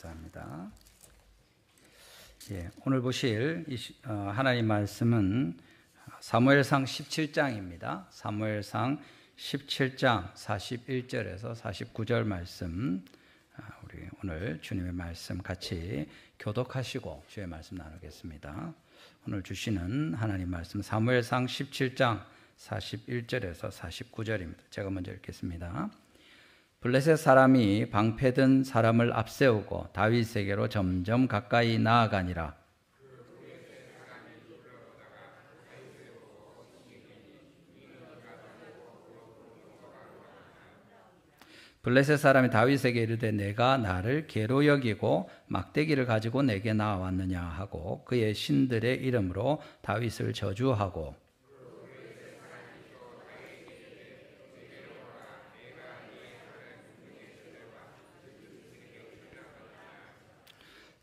감사합니다. 오늘 보실 하나님 말씀은 사무엘상 17장입니다. 사무엘상 17장 41절에서 49절 말씀, 우리 오늘 주님의 말씀 같이 교독하시고 주의 말씀 나누겠습니다. 오늘 주시는 하나님 말씀 사무엘상 17장 41절에서 49절입니다. 제가 먼저 읽겠습니다. 블레셋 사람이 방패든 사람을 앞세우고 다윗에게로 점점 가까이 나아가니라. 블레셋 사람이 다윗에게 이르되 내가 나를 개로 여기고 막대기를 가지고 내게 나아왔느냐 하고 그의 신들의 이름으로 다윗을 저주하고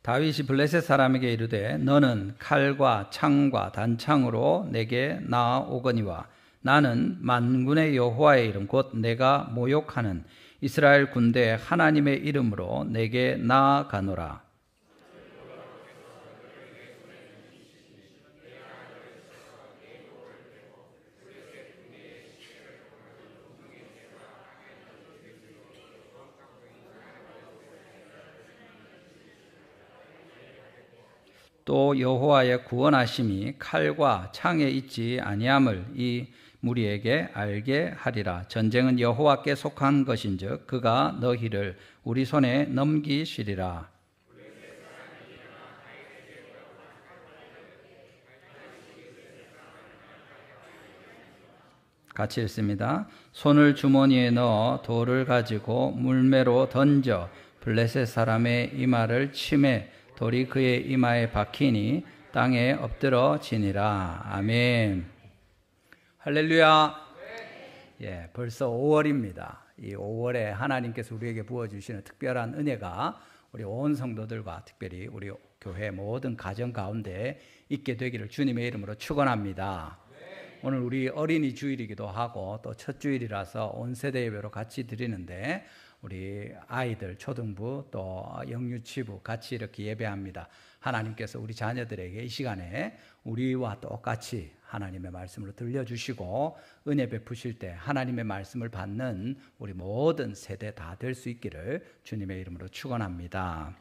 다윗이 블레셋 사람에게 이르되 너는 칼과 창과 단창으로 내게 나아오거니와 나는 만군의 여호와의 이름 곧 내가 모욕하는 이스라엘 군대 하나님의 이름으로 내게 나아가노라. 또 여호와의 구원하심이 칼과 창에 있지 아니함을 이 무리에게 알게 하리라. 전쟁은 여호와께 속한 것인즉 그가 너희를 우리 손에 넘기시리라. 같이 읽습니다. 손을 주머니에 넣어 돌을 가지고 물매로 던져 블레셋 사람의 이마를 치매 돌이 그의 이마에 박히니 땅에 엎드러지니라. 아멘. 할렐루야. 벌써 5월입니다. 이 5월에 하나님께서 우리에게 부어주시는 특별한 은혜가 우리 온 성도들과 특별히 우리 교회 모든 가정 가운데 있게 되기를 주님의 이름으로 축원합니다. 오늘 우리 어린이 주일이기도 하고 또 첫 주일이라서 온 세대 예배로 같이 드리는데 우리 아이들 초등부 또 영유치부 같이 이렇게 예배합니다. 하나님께서 우리 자녀들에게 이 시간에 우리와 똑같이 하나님의 말씀을 들려주시고 은혜 베푸실 때 하나님의 말씀을 받는 우리 모든 세대 다 될 수 있기를 주님의 이름으로 축원합니다.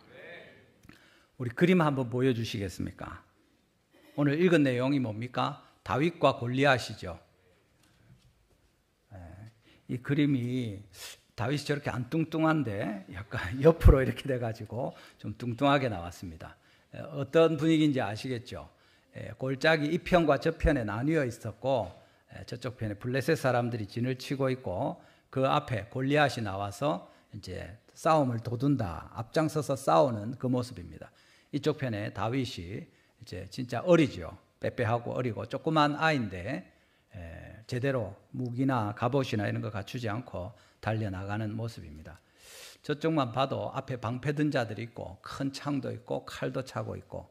우리 그림 한번 보여주시겠습니까? 오늘 읽은 내용이 뭡니까? 다윗과 골리앗이죠. 이 그림이 다윗이 저렇게 안 뚱뚱한데 약간 옆으로 이렇게 돼가지고 좀 뚱뚱하게 나왔습니다. 어떤 분위기인지 아시겠죠? 골짜기 이편과 저편에 나뉘어 있었고 저쪽 편에 블레셋 사람들이 진을 치고 있고 그 앞에 골리앗이 나와서 이제 싸움을 도둔다, 앞장서서 싸우는 그 모습입니다. 이쪽 편에 다윗이 이제 진짜 어리죠. 빼빼하고 어리고 조그만 아이인데 제대로 무기나 갑옷이나 이런 거 갖추지 않고 달려나가는 모습입니다. 저쪽만 봐도 앞에 방패 든 자들이 있고 큰 창도 있고 칼도 차고 있고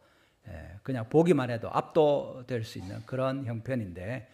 그냥 보기만 해도 압도될 수 있는 그런 형편인데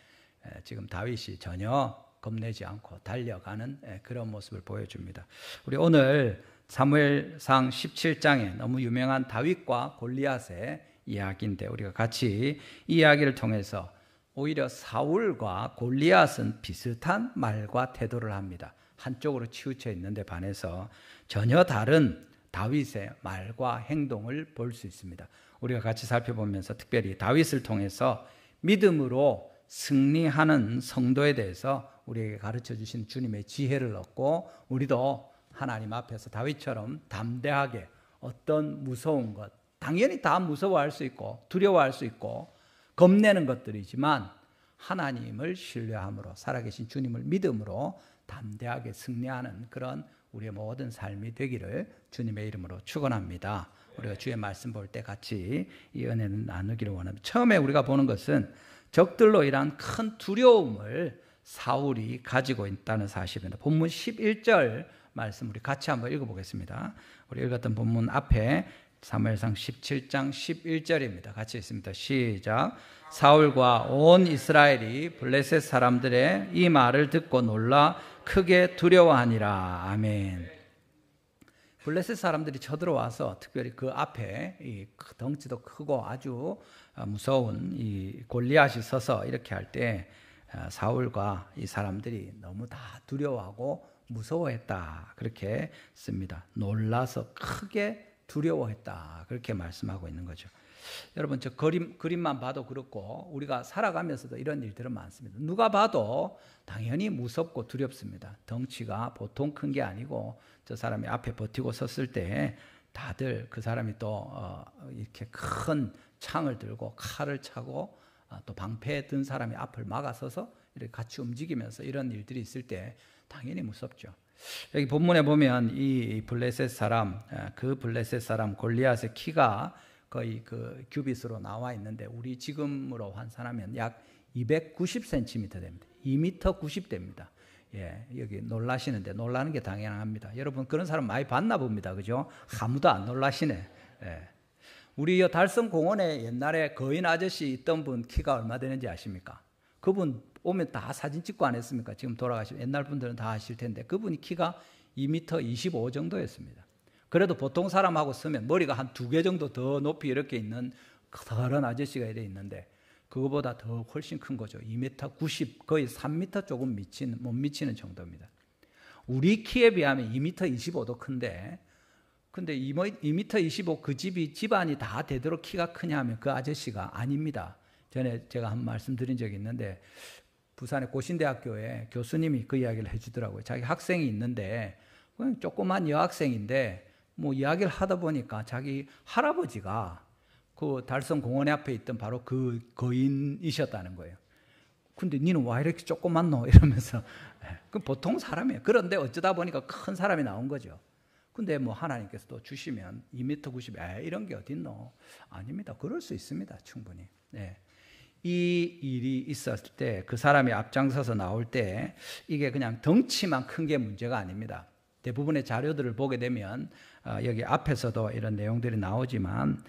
지금 다윗이 전혀 겁내지 않고 달려가는 그런 모습을 보여줍니다. 우리 오늘 사무엘상 17장에 너무 유명한 다윗과 골리앗의 이야기인데 우리가 같이 이 이야기를 통해서 오히려 사울과 골리앗은 비슷한 말과 태도를 합니다. 한쪽으로 치우쳐 있는데 반해서 전혀 다른 다윗의 말과 행동을 볼 수 있습니다. 우리가 같이 살펴보면서 특별히 다윗을 통해서 믿음으로 승리하는 성도에 대해서 우리에게 가르쳐 주신 주님의 지혜를 얻고 우리도 하나님 앞에서 다윗처럼 담대하게 어떤 무서운 것, 당연히 다 무서워할 수 있고 두려워할 수 있고 겁내는 것들이지만 하나님을 신뢰함으로 살아계신 주님을 믿음으로 담대하게 승리하는 그런 우리의 모든 삶이 되기를 주님의 이름으로 축원합니다. 우리가 주의 말씀 볼 때 같이 이 은혜는 나누기를 원합니다. 처음에 우리가 보는 것은 적들로 인한 큰 두려움을 사울이 가지고 있다는 사실입니다. 본문 11절 말씀 우리 같이 한번 읽어보겠습니다. 우리 읽었던 본문 앞에 사무엘상 17장 11절입니다. 같이 읽습니다. 시작. 사울과 온 이스라엘이 블레셋 사람들의 이 말을 듣고 놀라 크게 두려워하니라. 아멘. 블레셋 사람들이 쳐들어와서 특별히 그 앞에 이 덩치도 크고 아주 무서운 이 골리앗이 서서 이렇게 할 때 사울과 이 사람들이 너무 다 두려워하고 무서워했다 그렇게 씁니다. 놀라서 크게 두려워했다 그렇게 말씀하고 있는 거죠. 여러분 저 그림만 봐도 그렇고 우리가 살아가면서도 이런 일들은 많습니다. 누가 봐도 당연히 무섭고 두렵습니다. 덩치가 보통 큰 게 아니고 저 사람이 앞에 버티고 섰을 때 다들 그 사람이 또 이렇게 큰 창을 들고 칼을 차고 또 방패에 든 사람이 앞을 막아서서 이렇게 같이 움직이면서 이런 일들이 있을 때 당연히 무섭죠. 여기 본문에 보면 이 블레셋 사람 그 블레셋 사람 골리앗의 키가 거의 그 규빗으로 나와 있는데 우리 지금으로 환산하면 약 290cm 됩니다. 2m 90 됩니다. 예, 여기 놀라시는데 놀라는 게 당연합니다. 여러분 그런 사람 많이 봤나 봅니다. 그죠? 아무도 안 놀라시네. 예. 우리 달성 공원에 옛날에 거인 아저씨 있던 분 키가 얼마 되는지 아십니까? 그분 오면 다 사진 찍고 안 했습니까? 지금 돌아가시면 옛날 분들은 다 아실 텐데 그분이 키가 2m 25 정도였습니다. 그래도 보통 사람하고 쓰면 머리가 한 2개 정도 더 높이 이렇게 있는 커다란 아저씨가 이래 있는데 그거보다 더 훨씬 큰 거죠. 2m 90 거의 3m 조금 못 미치는 정도입니다. 우리 키에 비하면 2m 25도 큰데 근데 2m 25 그 집안이 다 되도록 키가 크냐 하면 그 아저씨가 아닙니다. 전에 제가 한 말씀 드린 적이 있는데 부산의 고신대학교에 교수님이 그 이야기를 해주더라고요. 자기 학생이 있는데 그냥 조그만 여학생인데 뭐 이야기를 하다 보니까 자기 할아버지가 그 달성 공원 앞에 있던 바로 그 거인이셨다는 거예요. 근데 니는 왜 이렇게 조그맣노? 이러면서 그 보통 사람이에요. 그런데 어쩌다 보니까 큰 사람이 나온 거죠. 근데 뭐 하나님께서 또 주시면 2m 90 이런 게 어딨노? 아닙니다. 그럴 수 있습니다. 충분히. 네. 이 일이 있었을 때 그 사람이 앞장서서 나올 때 이게 그냥 덩치만 큰 게 문제가 아닙니다. 대부분의 자료들을 보게 되면 여기 앞에서도 이런 내용들이 나오지만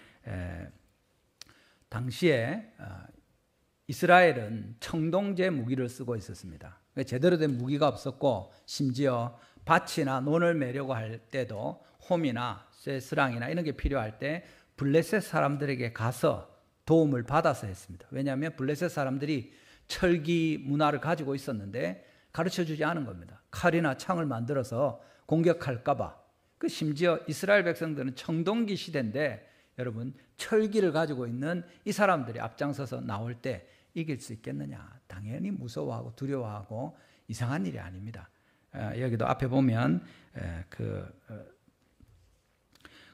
당시에 이스라엘은 청동제 무기를 쓰고 있었습니다. 제대로 된 무기가 없었고 심지어 밭이나 논을 매려고 할 때도 홈이나 쇠스랑이나 이런 게 필요할 때 블레셋 사람들에게 가서 도움을 받아서 했습니다. 왜냐하면 블레셋 사람들이 철기 문화를 가지고 있었는데 가르쳐주지 않은 겁니다. 칼이나 창을 만들어서 공격할까 봐. 그 심지어 이스라엘 백성들은 청동기 시대인데 여러분 철기를 가지고 있는 이 사람들이 앞장서서 나올 때 이길 수 있겠느냐? 당연히 무서워하고 두려워하고 이상한 일이 아닙니다. 여기도 앞에 보면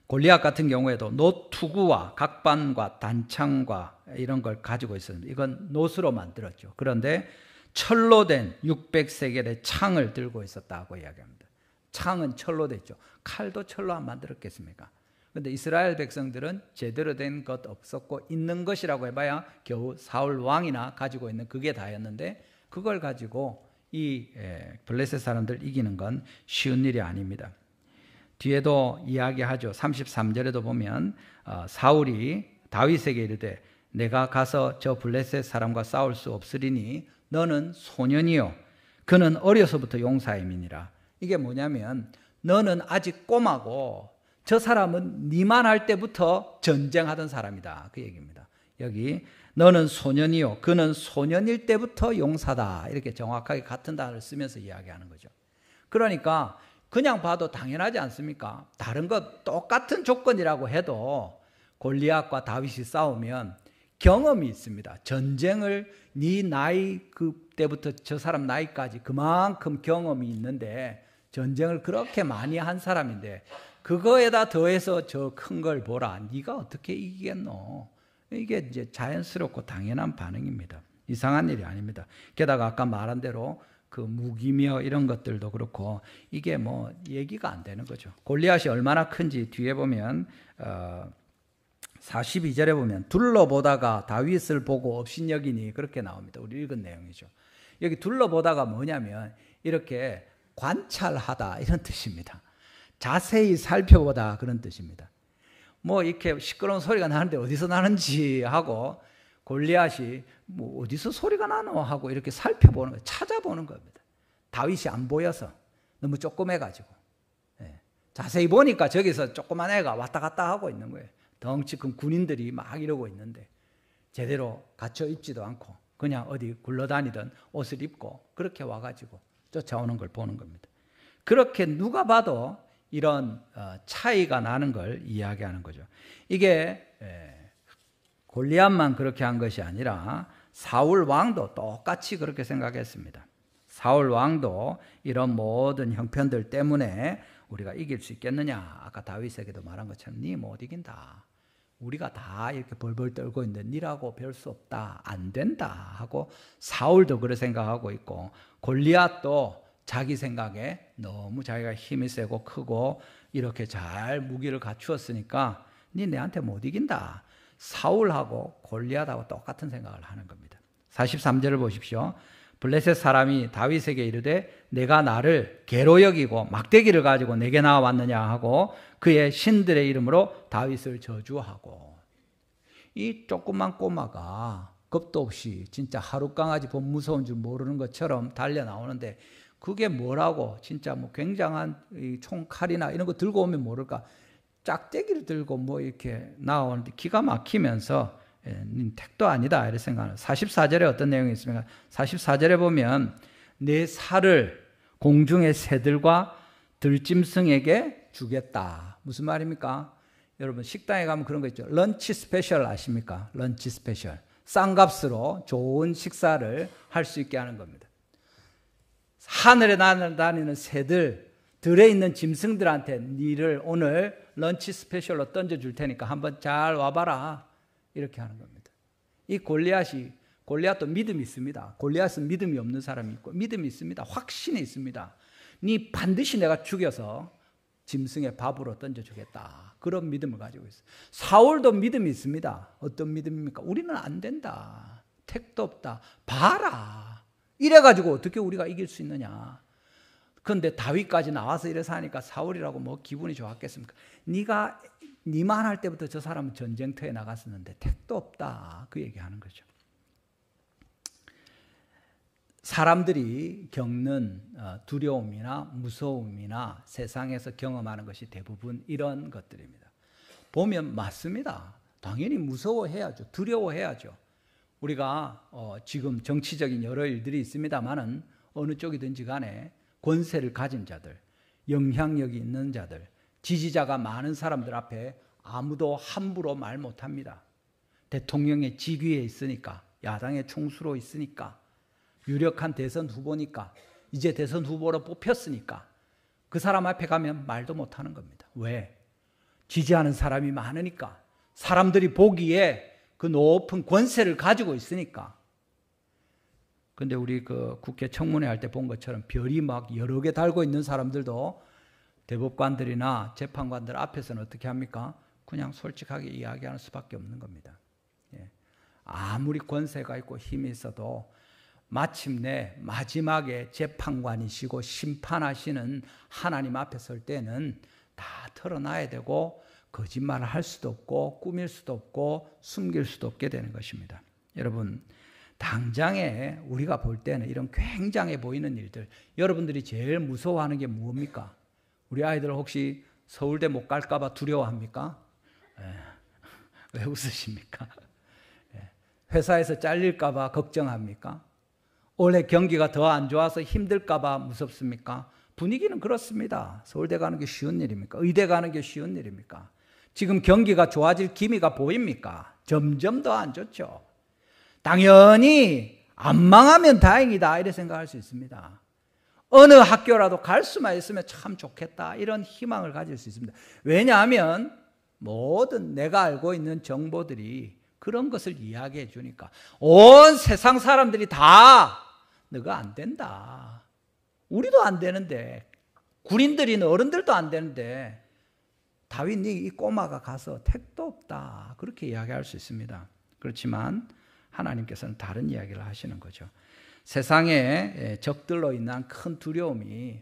골리앗 같은 경우에도 노투구와 각반과 단창과 이런 걸 가지고 있었는데 이건 노스로 만들었죠. 그런데 철로 된 600세겔의 창을 들고 있었다고 이야기합니다. 창은 철로 됐죠. 칼도 철로 안 만들었겠습니까? 그런데 이스라엘 백성들은 제대로 된 것 없었고 있는 것이라고 해봐야 겨우 사울 왕이나 가지고 있는 그게 다였는데 그걸 가지고 이 블레셋 사람들 이기는 건 쉬운 일이 아닙니다. 뒤에도 이야기하죠. 33절에도 보면 사울이 다윗에게 이르되 내가 가서 저 블레셋 사람과 싸울 수 없으리니 너는 소년이요 그는 어려서부터 용사임이니라. 이게 뭐냐면 너는 아직 꼬마고 저 사람은 니만 할 때부터 전쟁하던 사람이다 그 얘기입니다. 여기 너는 소년이요 그는 소년일 때부터 용사다 이렇게 정확하게 같은 단어를 쓰면서 이야기하는 거죠. 그러니까 그냥 봐도 당연하지 않습니까? 다른 것 똑같은 조건이라고 해도 골리앗과 다윗이 싸우면 경험이 있습니다. 전쟁을 네 나이 그때부터 저 사람 나이까지 그만큼 경험이 있는데 전쟁을 그렇게 많이 한 사람인데 그거에다 더해서 저 큰 걸 보라. 네가 어떻게 이기겠노? 이게 이제 자연스럽고 당연한 반응입니다. 이상한 일이 아닙니다. 게다가 아까 말한 대로 그 무기며 이런 것들도 그렇고 이게 뭐 얘기가 안 되는 거죠. 골리앗이 얼마나 큰지 뒤에 보면 42절에 보면 둘러보다가 다윗을 보고 업신여기니 그렇게 나옵니다. 우리 읽은 내용이죠. 여기 둘러보다가 뭐냐면 이렇게 관찰하다 이런 뜻입니다. 자세히 살펴보다 그런 뜻입니다. 뭐 이렇게 시끄러운 소리가 나는데 어디서 나는지 하고 골리앗이 뭐 어디서 소리가 나노 하고 이렇게 살펴보는 거예요. 찾아보는 겁니다. 다윗이 안 보여서 너무 조그매가지고 자세히 보니까 저기서 조그만 애가 왔다 갔다 하고 있는 거예요. 덩치 큰 군인들이 막 이러고 있는데 제대로 갖춰 입지도 않고 그냥 어디 굴러다니던 옷을 입고 그렇게 와가지고 쫓아오는 걸 보는 겁니다. 그렇게 누가 봐도 이런 차이가 나는 걸 이야기하는 거죠. 이게 골리앗만 그렇게 한 것이 아니라 사울 왕도 똑같이 그렇게 생각했습니다. 사울 왕도 이런 모든 형편들 때문에 우리가 이길 수 있겠느냐, 아까 다윗에게도 말한 것처럼 니 못 이긴다, 우리가 다 이렇게 벌벌 떨고 있는데 니라고 별 수 없다, 안 된다 하고 사울도 그렇게 생각하고 있고, 골리앗도 자기 생각에 너무 자기가 힘이 세고 크고 이렇게 잘 무기를 갖추었으니까 니 내한테 못 이긴다, 사울하고 골리앗하고 똑같은 생각을 하는 겁니다. 43절을 보십시오. 블레셋 사람이 다윗에게 이르되 내가 나를 개로 여기고 막대기를 가지고 내게 나왔느냐 하고 그의 신들의 이름으로 다윗을 저주하고. 이 조그만 꼬마가 겁도 없이 진짜 하룻강아지 본 무서운 줄 모르는 것처럼 달려 나오는데 그게 뭐라고 진짜 뭐 굉장한 총칼이나 이런 거 들고 오면 모를까 짝대기를 들고 뭐 이렇게 나오는데 기가 막히면서 택도 아니다 이렇게 생각하는. 44절에 어떤 내용이 있습니까? 44절에 보면 내 살을 공중의 새들과 들짐승에게 주겠다. 무슨 말입니까? 여러분 식당에 가면 그런 거 있죠. 런치 스페셜 아십니까? 런치 스페셜. 싼 값으로 좋은 식사를 할 수 있게 하는 겁니다. 하늘에 날아다니는 새들, 들에 있는 짐승들한테 니를 오늘 런치 스페셜로 던져줄 테니까 한번 잘 와봐라 이렇게 하는 겁니다. 이 골리앗도 믿음이 있습니다. 골리앗은 믿음이 없는 사람이 있고 믿음이 있습니다. 확신이 있습니다. 니 반드시 내가 죽여서 짐승의 밥으로 던져주겠다. 그런 믿음을 가지고 있어요. 사울도 믿음이 있습니다. 어떤 믿음입니까? 우리는 안 된다, 택도 없다, 봐라, 이래가지고 어떻게 우리가 이길 수 있느냐. 그런데 다윗까지 나와서 이래서 하니까 사울이라고 뭐 기분이 좋았겠습니까? 네가 니만 할 때부터 저 사람은 전쟁터에 나갔었는데 택도 없다, 그 얘기하는 거죠. 사람들이 겪는 두려움이나 무서움이나 세상에서 경험하는 것이 대부분 이런 것들입니다. 보면 맞습니다. 당연히 무서워해야죠. 두려워해야죠. 우리가 지금 정치적인 여러 일들이 있습니다만은 어느 쪽이든지 간에 권세를 가진 자들, 영향력이 있는 자들, 지지자가 많은 사람들 앞에 아무도 함부로 말 못합니다. 대통령의 직위에 있으니까, 야당의 총수로 있으니까, 유력한 대선 후보니까, 이제 대선 후보로 뽑혔으니까 그 사람 앞에 가면 말도 못하는 겁니다. 왜? 지지하는 사람이 많으니까, 사람들이 보기에 그 높은 권세를 가지고 있으니까. 근데 우리 그 국회 청문회 할 때 본 것처럼 별이 막 여러 개 달고 있는 사람들도 대법관들이나 재판관들 앞에서는 어떻게 합니까? 그냥 솔직하게 이야기하는 수밖에 없는 겁니다. 아무리 권세가 있고 힘이 있어도 마침내 마지막에 재판관이시고 심판하시는 하나님 앞에 설 때는 다 털어놔야 되고 거짓말을 할 수도 없고 꾸밀 수도 없고 숨길 수도 없게 되는 것입니다. 여러분, 당장에 우리가 볼 때는 이런 굉장해 보이는 일들, 여러분들이 제일 무서워하는 게 뭡니까? 우리 아이들 혹시 서울대 못 갈까 봐 두려워합니까? 왜 웃으십니까? 회사에서 잘릴까 봐 걱정합니까? 올해 경기가 더 안 좋아서 힘들까 봐 무섭습니까? 분위기는 그렇습니다. 서울대 가는 게 쉬운 일입니까? 의대 가는 게 쉬운 일입니까? 지금 경기가 좋아질 기미가 보입니까? 점점 더 안 좋죠. 당연히 안 망하면 다행이다 이렇게 생각할 수 있습니다. 어느 학교라도 갈 수만 있으면 참 좋겠다 이런 희망을 가질 수 있습니다. 왜냐하면 모든 내가 알고 있는 정보들이 그런 것을 이야기해 주니까 온 세상 사람들이 다 너가 안 된다, 우리도 안 되는데, 군인들이 어른들도 안 되는데 다윗 이 꼬마가 가서 택도 없다 그렇게 이야기할 수 있습니다. 그렇지만 하나님께서는 다른 이야기를 하시는 거죠. 세상에 적들로 인한 큰 두려움이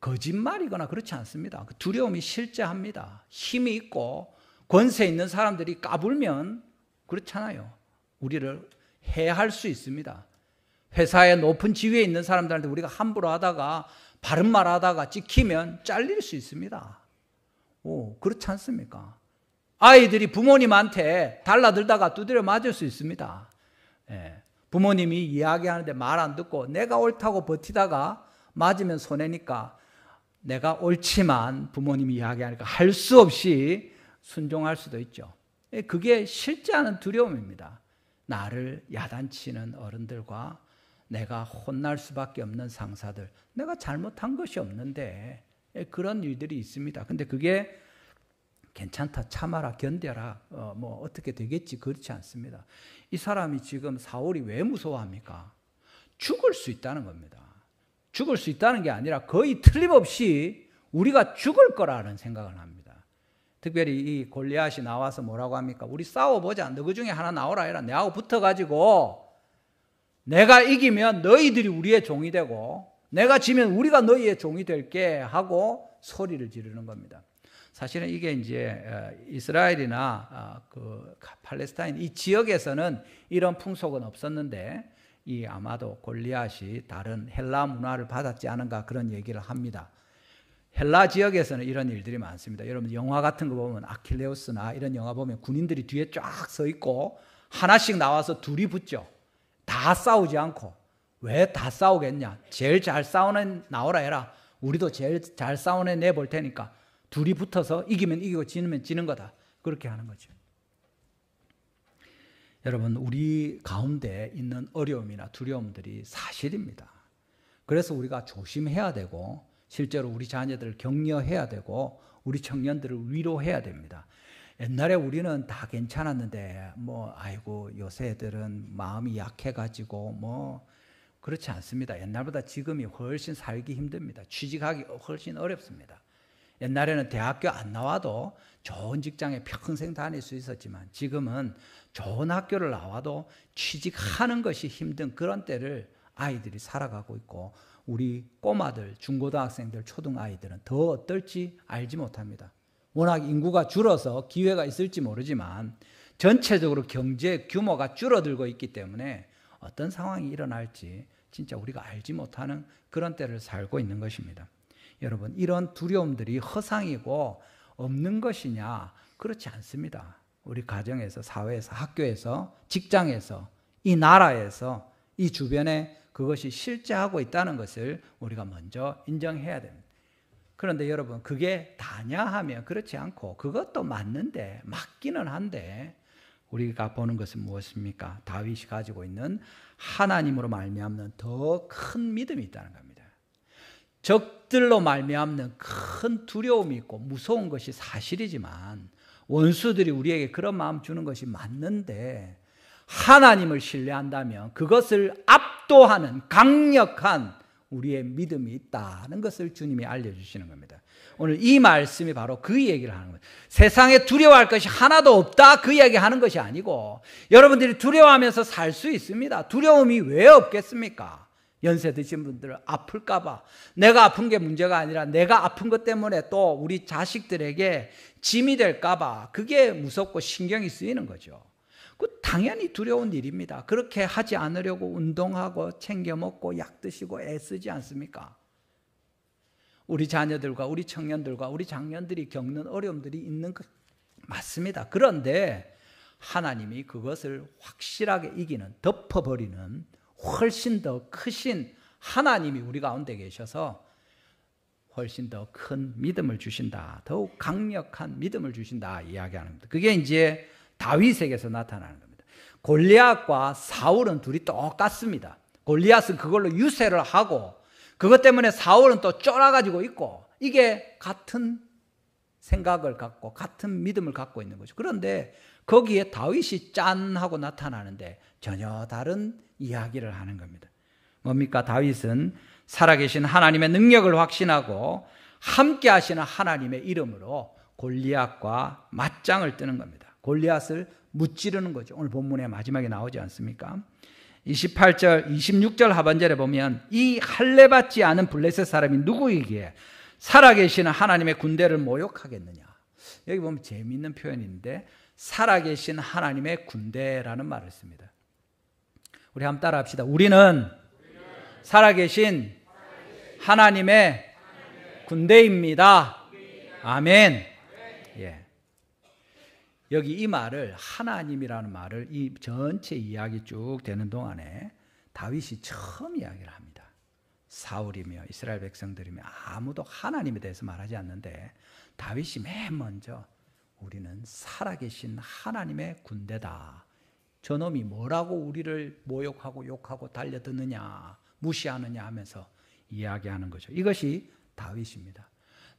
거짓말이거나 그렇지 않습니다. 그 두려움이 실제합니다. 힘이 있고 권세 있는 사람들이 까불면 그렇잖아요. 우리를 해할 수 있습니다. 회사에 높은 지위에 있는 사람들한테 우리가 함부로 하다가 바른 말 하다가 찍히면 잘릴 수 있습니다. 그렇지 않습니까? 아이들이 부모님한테 달라들다가 두드려 맞을 수 있습니다. 부모님이 이야기하는데 말 안 듣고 내가 옳다고 버티다가 맞으면 손해니까 내가 옳지만 부모님이 이야기하니까 할 수 없이 순종할 수도 있죠. 그게 실제 하는 두려움입니다. 나를 야단치는 어른들과 내가 혼날 수밖에 없는 상사들, 내가 잘못한 것이 없는데 그런 일들이 있습니다. 근데 그게 괜찮다, 참아라, 견뎌라, 뭐 어떻게 되겠지, 그렇지 않습니다. 이 사람이 지금 사울이 왜 무서워합니까? 죽을 수 있다는 겁니다. 죽을 수 있다는 게 아니라 거의 틀림없이 우리가 죽을 거라는 생각을 합니다. 특별히 이 골리앗이 나와서 뭐라고 합니까? 우리 싸워보자. 너 그 중에 하나 나오라 해라. 내하고 붙어가지고 내가 이기면 너희들이 우리의 종이 되고 내가 지면 우리가 너희의 종이 될게 하고 소리를 지르는 겁니다. 사실은 이게 이제 이스라엘이나 그 팔레스타인 이 지역에서는 이런 풍속은 없었는데 이 아마도 골리앗이 다른 헬라 문화를 받았지 않은가 그런 얘기를 합니다. 헬라 지역에서는 이런 일들이 많습니다. 여러분 영화 같은 거 보면 아킬레우스나 이런 영화 보면 군인들이 뒤에 쫙 서 있고 하나씩 나와서 둘이 붙죠. 다 싸우지 않고. 왜 다 싸우겠냐? 제일 잘 싸우는 나오라 해라. 우리도 제일 잘 싸우는 애 내볼 테니까 둘이 붙어서 이기면 이기고 지면 지는 거다. 그렇게 하는 거죠. 여러분 우리 가운데 있는 어려움이나 두려움들이 사실입니다. 그래서 우리가 조심해야 되고 실제로 우리 자녀들을 격려해야 되고 우리 청년들을 위로해야 됩니다. 옛날에 우리는 다 괜찮았는데 아이고 요새 애들은 마음이 약해가지고 그렇지 않습니다. 옛날보다 지금이 훨씬 살기 힘듭니다. 취직하기 훨씬 어렵습니다. 옛날에는 대학교 안 나와도 좋은 직장에 평생 다닐 수 있었지만 지금은 좋은 학교를 나와도 취직하는 것이 힘든 그런 때를 아이들이 살아가고 있고 우리 꼬마들, 중고등학생들, 초등아이들은 더 어떨지 알지 못합니다. 워낙 인구가 줄어서 기회가 있을지 모르지만 전체적으로 경제 규모가 줄어들고 있기 때문에 어떤 상황이 일어날지 진짜 우리가 알지 못하는 그런 때를 살고 있는 것입니다. 여러분 이런 두려움들이 허상이고 없는 것이냐? 그렇지 않습니다. 우리 가정에서, 사회에서, 학교에서, 직장에서, 이 나라에서, 이 주변에 그것이 실제하고 있다는 것을 우리가 먼저 인정해야 됩니다. 그런데 여러분 그게 다냐 하면 그렇지 않고 그것도 맞는데 맞기는 한데 우리가 보는 것은 무엇입니까? 다윗이 가지고 있는 하나님으로 말미암는 더 큰 믿음이 있다는 겁니다. 적들로 말미암는 큰 두려움이 있고 무서운 것이 사실이지만 원수들이 우리에게 그런 마음 주는 것이 맞는데 하나님을 신뢰한다면 그것을 압도하는 강력한 우리의 믿음이 있다는 것을 주님이 알려주시는 겁니다. 오늘 이 말씀이 바로 그 얘기를 하는 거예요. 세상에 두려워할 것이 하나도 없다 그 이야기 하는 것이 아니고 여러분들이 두려워하면서 살 수 있습니다. 두려움이 왜 없겠습니까? 연세 드신 분들은 아플까 봐 내가 아픈 게 문제가 아니라 내가 아픈 것 때문에 또 우리 자식들에게 짐이 될까 봐 그게 무섭고 신경이 쓰이는 거죠. 그 당연히 두려운 일입니다. 그렇게 하지 않으려고 운동하고 챙겨 먹고 약 드시고 애쓰지 않습니까? 우리 자녀들과 우리 청년들과 우리 장년들이 겪는 어려움들이 있는 것 맞습니다. 그런데 하나님이 그것을 확실하게 이기는, 덮어버리는 훨씬 더 크신 하나님이 우리 가운데 계셔서 훨씬 더 큰 믿음을 주신다. 더욱 강력한 믿음을 주신다 이야기하는 겁니다. 그게 이제 다윗에게서 나타나는 겁니다. 골리앗과 사울은 둘이 똑같습니다. 골리앗은 그걸로 유세를 하고 그것 때문에 사울은 또 쫄아가지고 있고 이게 같은 생각을 갖고 같은 믿음을 갖고 있는 거죠. 그런데 거기에 다윗이 짠 하고 나타나는데 전혀 다른 이야기를 하는 겁니다. 뭡니까? 다윗은 살아계신 하나님의 능력을 확신하고 함께 하시는 하나님의 이름으로 골리앗과 맞짱을 뜨는 겁니다. 골리앗을 무찌르는 거죠. 오늘 본문의 마지막에 나오지 않습니까? 28절, 26절 하반절에 보면 이 할례받지 않은 블레셋 사람이 누구이기에 살아계시는 하나님의 군대를 모욕하겠느냐. 여기 보면 재미있는 표현인데 살아계신 하나님의 군대라는 말을 씁니다. 우리 한번 따라 합시다. 우리는 살아계신 하나님의 군대입니다. 아멘. 예. 여기 이 말을, 하나님이라는 말을 이 전체 이야기 쭉 되는 동안에 다윗이 처음 이야기를 합니다. 사울이며 이스라엘 백성들이며 아무도 하나님에 대해서 말하지 않는데 다윗이 맨 먼저 우리는 살아계신 하나님의 군대다. 저놈이 뭐라고 우리를 모욕하고 욕하고 달려드느냐, 무시하느냐 하면서 이야기하는 거죠. 이것이 다윗입니다.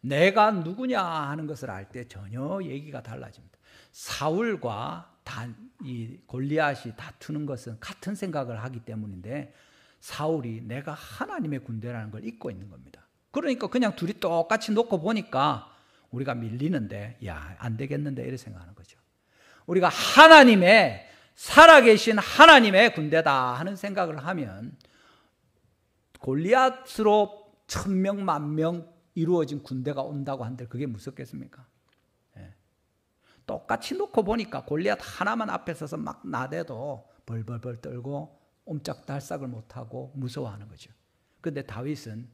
내가 누구냐 하는 것을 알 때 전혀 얘기가 달라집니다. 사울과 이 골리앗이 다투는 것은 같은 생각을 하기 때문인데 사울이 내가 하나님의 군대라는 걸 잊고 있는 겁니다. 그러니까 그냥 둘이 똑같이 놓고 보니까 우리가 밀리는데 야, 안 되겠는데 이렇게 생각하는 거죠. 우리가 하나님의, 살아계신 하나님의 군대다 하는 생각을 하면 골리앗으로 1000명, 10,000명 이루어진 군대가 온다고 한들 그게 무섭겠습니까? 예. 똑같이 놓고 보니까 골리앗 하나만 앞에 서서 막 나대도 벌벌벌 떨고 옴짝달싹을 못하고 무서워하는 거죠. 그런데 다윗은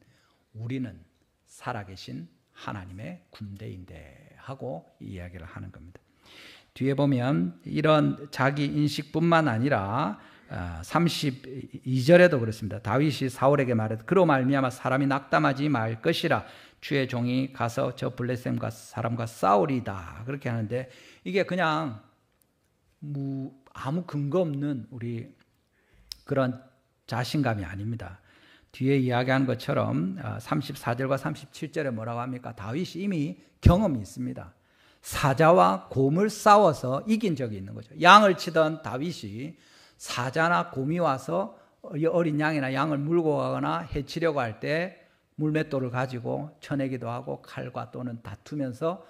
우리는 살아계신 하나님의 군대인데 하고 이야기를 하는 겁니다. 뒤에 보면 이런 자기 인식뿐만 아니라 32절에도 그렇습니다. 다윗이 사울에게 말했다. 그로 말미암아 사람이 낙담하지 말 것이라 주의 종이 가서 저 블레셋과 사람과 싸우리다. 그렇게 하는데 이게 그냥 아무 근거 없는 우리 그런 자신감이 아닙니다. 뒤에 이야기하는 것처럼 34절과 37절에 뭐라고 합니까? 다윗이 이미 경험이 있습니다. 사자와 곰을 싸워서 이긴 적이 있는 거죠. 양을 치던 다윗이 사자나 곰이 와서 어린 양이나 양을 물고 가거나 해치려고 할 때 물맷돌을 가지고 쳐내기도 하고 칼과 또는 다투면서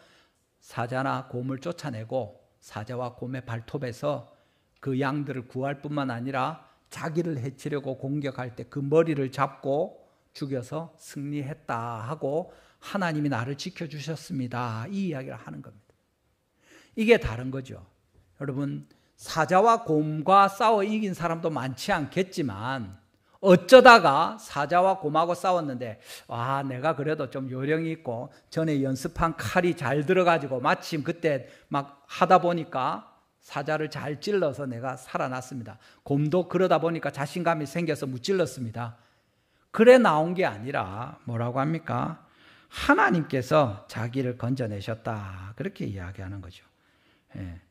사자나 곰을 쫓아내고 사자와 곰의 발톱에서 그 양들을 구할 뿐만 아니라 자기를 해치려고 공격할 때 그 머리를 잡고 죽여서 승리했다 하고 하나님이 나를 지켜주셨습니다. 이 이야기를 하는 겁니다. 이게 다른 거죠. 여러분, 사자와 곰과 싸워 이긴 사람도 많지 않겠지만 어쩌다가 사자와 곰하고 싸웠는데 와, 내가 그래도 좀 요령이 있고 전에 연습한 칼이 잘 들어가지고 마침 그때 막 하다 보니까 사자를 잘 찔러서 내가 살아났습니다. 곰도 그러다 보니까 자신감이 생겨서 무찔렀습니다. 그래 나온 게 아니라 뭐라고 합니까? 하나님께서 자기를 건져내셨다. 그렇게 이야기하는 거죠. 예.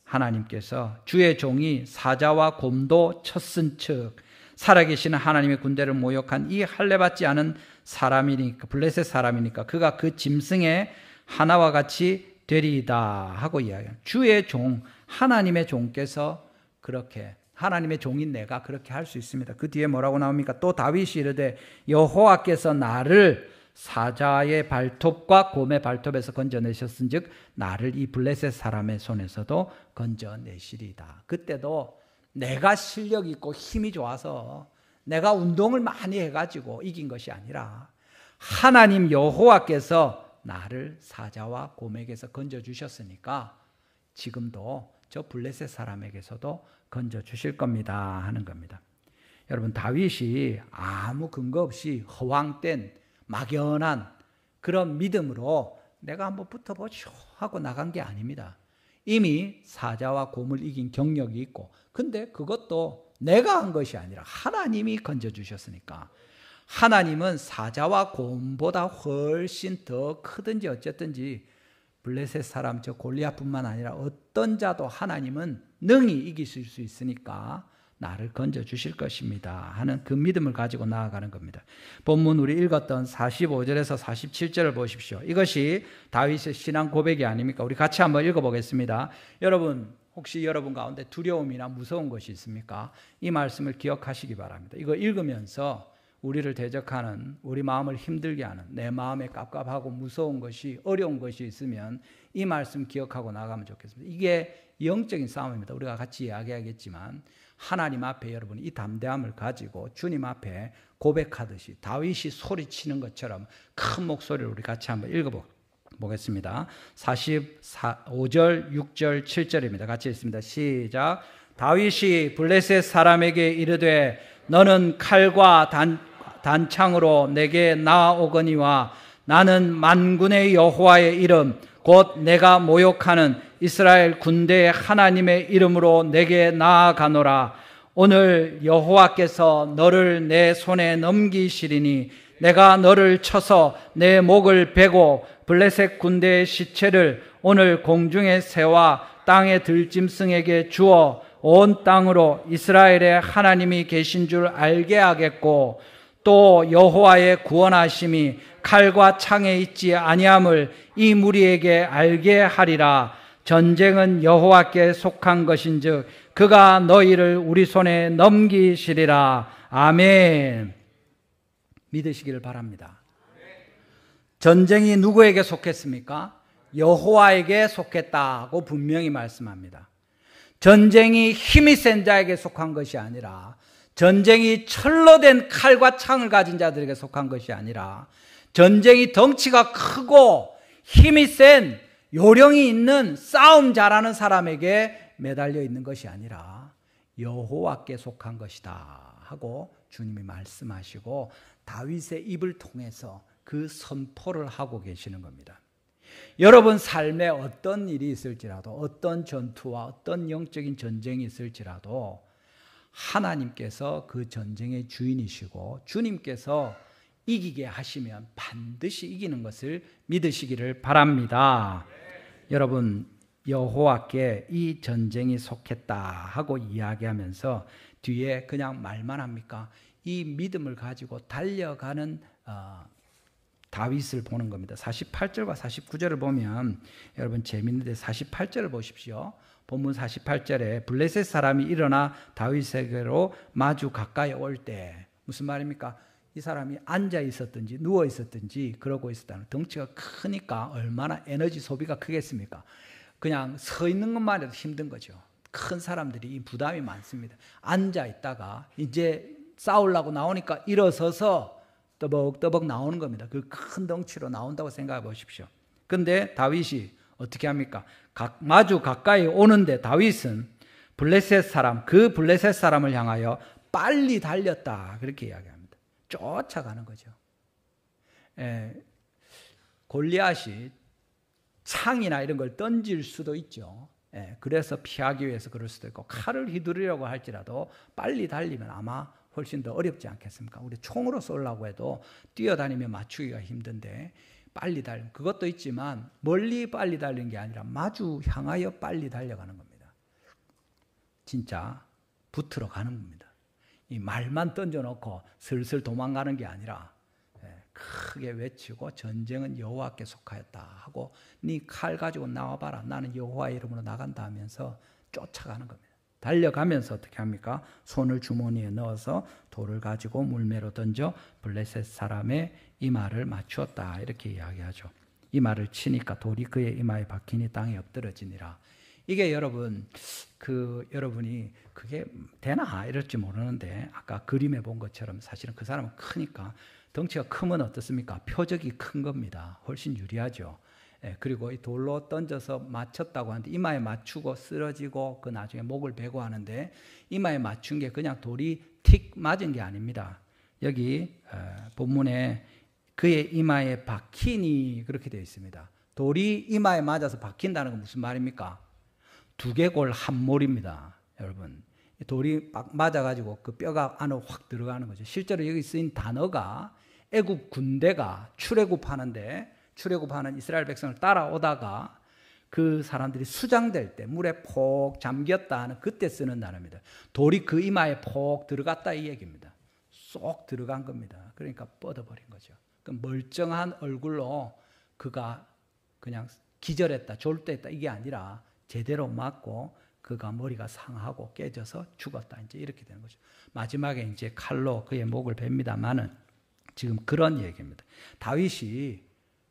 하나님께서 주의 종이 사자와 곰도 쳤은 즉 살아계시는 하나님의 군대를 모욕한 이 할례받지 않은 사람이니까, 블레셋 사람이니까 그가 그 짐승의 하나와 같이 되리이다 하고 이야기해요. 주의 종, 하나님의 종께서 그렇게, 하나님의 종인 내가 그렇게 할 수 있습니다. 그 뒤에 뭐라고 나옵니까? 또 다윗이 이르되 여호와께서 나를 사자의 발톱과 곰의 발톱에서 건져내셨은즉 나를 이 블레셋 사람의 손에서도 건져내시리다. 그때도 내가 실력 있고 힘이 좋아서 내가 운동을 많이 해가지고 이긴 것이 아니라 하나님 여호와께서 나를 사자와 곰에게서 건져주셨으니까 지금도 저 블레셋 사람에게서도 건져주실 겁니다 하는 겁니다. 여러분, 다윗이 아무 근거 없이 허황된 막연한 그런 믿음으로 내가 한번 붙어보죠 하고 나간 게 아닙니다. 이미 사자와 곰을 이긴 경력이 있고, 근데 그것도 내가 한 것이 아니라 하나님이 건져주셨으니까, 하나님은 사자와 곰보다 훨씬 더 크든지 어쨌든지 블레셋 사람 저 골리앗뿐만 아니라 어떤 자도 하나님은 능히 이기실 수 있으니까 나를 건져주실 것입니다 하는 그 믿음을 가지고 나아가는 겁니다. 본문 우리 읽었던 45절에서 47절을 보십시오. 이것이 다윗의 신앙 고백이 아닙니까? 우리 같이 한번 읽어보겠습니다. 여러분, 혹시 여러분 가운데 두려움이나 무서운 것이 있습니까? 이 말씀을 기억하시기 바랍니다. 이거 읽으면서 우리를 대적하는, 우리 마음을 힘들게 하는, 내 마음에 깝깝하고 무서운 것이, 어려운 것이 있으면 이 말씀 기억하고 나가면 좋겠습니다. 이게 영적인 싸움입니다. 우리가 같이 이야기하겠지만 하나님 앞에 여러분이 이 담대함을 가지고 주님 앞에 고백하듯이 다윗이 소리치는 것처럼 큰 목소리로 우리 같이 한번 읽어보겠습니다. 45절, 6절, 7절입니다. 같이 읽습니다. 시작. 다윗이 블레셋 사람에게 이르되 너는 칼과 단창으로 내게 나아오거니와 나는 만군의 여호와의 이름 곧 내가 모욕하는 이스라엘 군대의 하나님의 이름으로 내게 나아가노라. 오늘 여호와께서 너를 내 손에 넘기시리니 내가 너를 쳐서 내 목을 베고 블레셋 군대의 시체를 오늘 공중의 새와 땅의 들짐승에게 주어 온 땅으로 이스라엘의 하나님이 계신 줄 알게 하겠고 또 여호와의 구원하심이 칼과 창에 있지 아니함을 이 무리에게 알게 하리라. 전쟁은 여호와께 속한 것인즉 그가 너희를 우리 손에 넘기시리라. 아멘. 믿으시기를 바랍니다. 전쟁이 누구에게 속했습니까? 여호와에게 속했다고 분명히 말씀합니다. 전쟁이 힘이 센 자에게 속한 것이 아니라, 전쟁이 철로 된 칼과 창을 가진 자들에게 속한 것이 아니라, 전쟁이 덩치가 크고 힘이 센 요령이 있는 싸움 잘하는 사람에게 매달려 있는 것이 아니라 여호와께 속한 것이다 하고 주님이 말씀하시고 다윗의 입을 통해서 그 선포를 하고 계시는 겁니다. 여러분 삶에 어떤 일이 있을지라도, 어떤 전투와 어떤 영적인 전쟁이 있을지라도 하나님께서 그 전쟁의 주인이시고 주님께서 이기게 하시면 반드시 이기는 것을 믿으시기를 바랍니다. 여러분, 여호와께 이 전쟁이 속했다 하고 이야기하면서 뒤에 그냥 말만 합니까? 이 믿음을 가지고 달려가는 다윗을 보는 겁니다. 48절과 49절을 보면 여러분 재밌는데 48절을 보십시오. 본문 48절에 블레셋 사람이 일어나 다윗에게로 마주 가까이 올 때, 무슨 말입니까? 이 사람이 앉아 있었든지 누워 있었든지 그러고 있었다는, 덩치가 크니까 얼마나 에너지 소비가 크겠습니까? 그냥 서 있는 것만 해도 힘든 거죠. 큰 사람들이 이 부담이 많습니다. 앉아 있다가 이제 싸우려고 나오니까 일어서서 떠벅떠벅 나오는 겁니다. 그 큰 덩치로 나온다고 생각해 보십시오. 그런데 다윗이 어떻게 합니까? 마주 가까이 오는데 다윗은 블레셋 사람, 그 블레셋 사람을 향하여 빨리 달렸다, 그렇게 이야기합니다. 쫓아가는 거죠. 골리앗이 창이나 이런 걸 던질 수도 있죠. 그래서 피하기 위해서 그럴 수도 있고, 칼을 휘두르려고 할지라도 빨리 달리면 아마 훨씬 더 어렵지 않겠습니까? 우리 총으로 쏘려고 해도 뛰어다니며 맞추기가 힘든데 빨리 달리면, 그것도 있지만 멀리 빨리 달리는 게 아니라 마주 향하여 빨리 달려가는 겁니다. 진짜 붙으러 가는 겁니다. 이 말만 던져놓고 슬슬 도망가는 게 아니라 크게 외치고 전쟁은 여호와께 속하였다 하고 네 칼 가지고 나와봐라, 나는 여호와의 이름으로 나간다 하면서 쫓아가는 겁니다. 달려가면서 어떻게 합니까? 손을 주머니에 넣어서 돌을 가지고 물매로 던져 블레셋 사람의 이마를 맞추었다, 이렇게 이야기하죠. 이마를 치니까 돌이 그의 이마에 박히니 땅에 엎드러지니라. 이게 여러분, 여러분이 그게 되나 이럴지 모르는데 아까 그림에 본 것처럼 사실은 그 사람은 크니까, 덩치가 크면 어떻습니까? 표적이 큰 겁니다. 훨씬 유리하죠. 그리고 이 돌로 던져서 맞췄다고 하는데 이마에 맞추고 쓰러지고 그 나중에 목을 베고 하는데 이마에 맞춘 게 그냥 돌이 틱 맞은 게 아닙니다. 여기 본문에 그의 이마에 박히니 그렇게 되어 있습니다. 돌이 이마에 맞아서 박힌다는 건 무슨 말입니까? 두개골 한 몰입니다. 여러분, 돌이 맞아가지고 그 뼈가 안으로 확 들어가는 거죠. 실제로 여기 쓰인 단어가 애굽 군대가 출애굽하는데, 출애굽하는 이스라엘 백성을 따라오다가 그 사람들이 수장될 때 물에 폭 잠겼다 하는 그때 쓰는 단어입니다. 돌이 그 이마에 폭 들어갔다 이 얘기입니다. 쏙 들어간 겁니다. 그러니까 뻗어버린 거죠. 그 멀쩡한 얼굴로 그가 그냥 기절했다, 졸도했다 이게 아니라 제대로 맞고 그가 머리가 상하고 깨져서 죽었다, 이제 이렇게 되는 거죠. 마지막에 이제 칼로 그의 목을 뱁니다마는 지금 그런 얘기입니다. 다윗이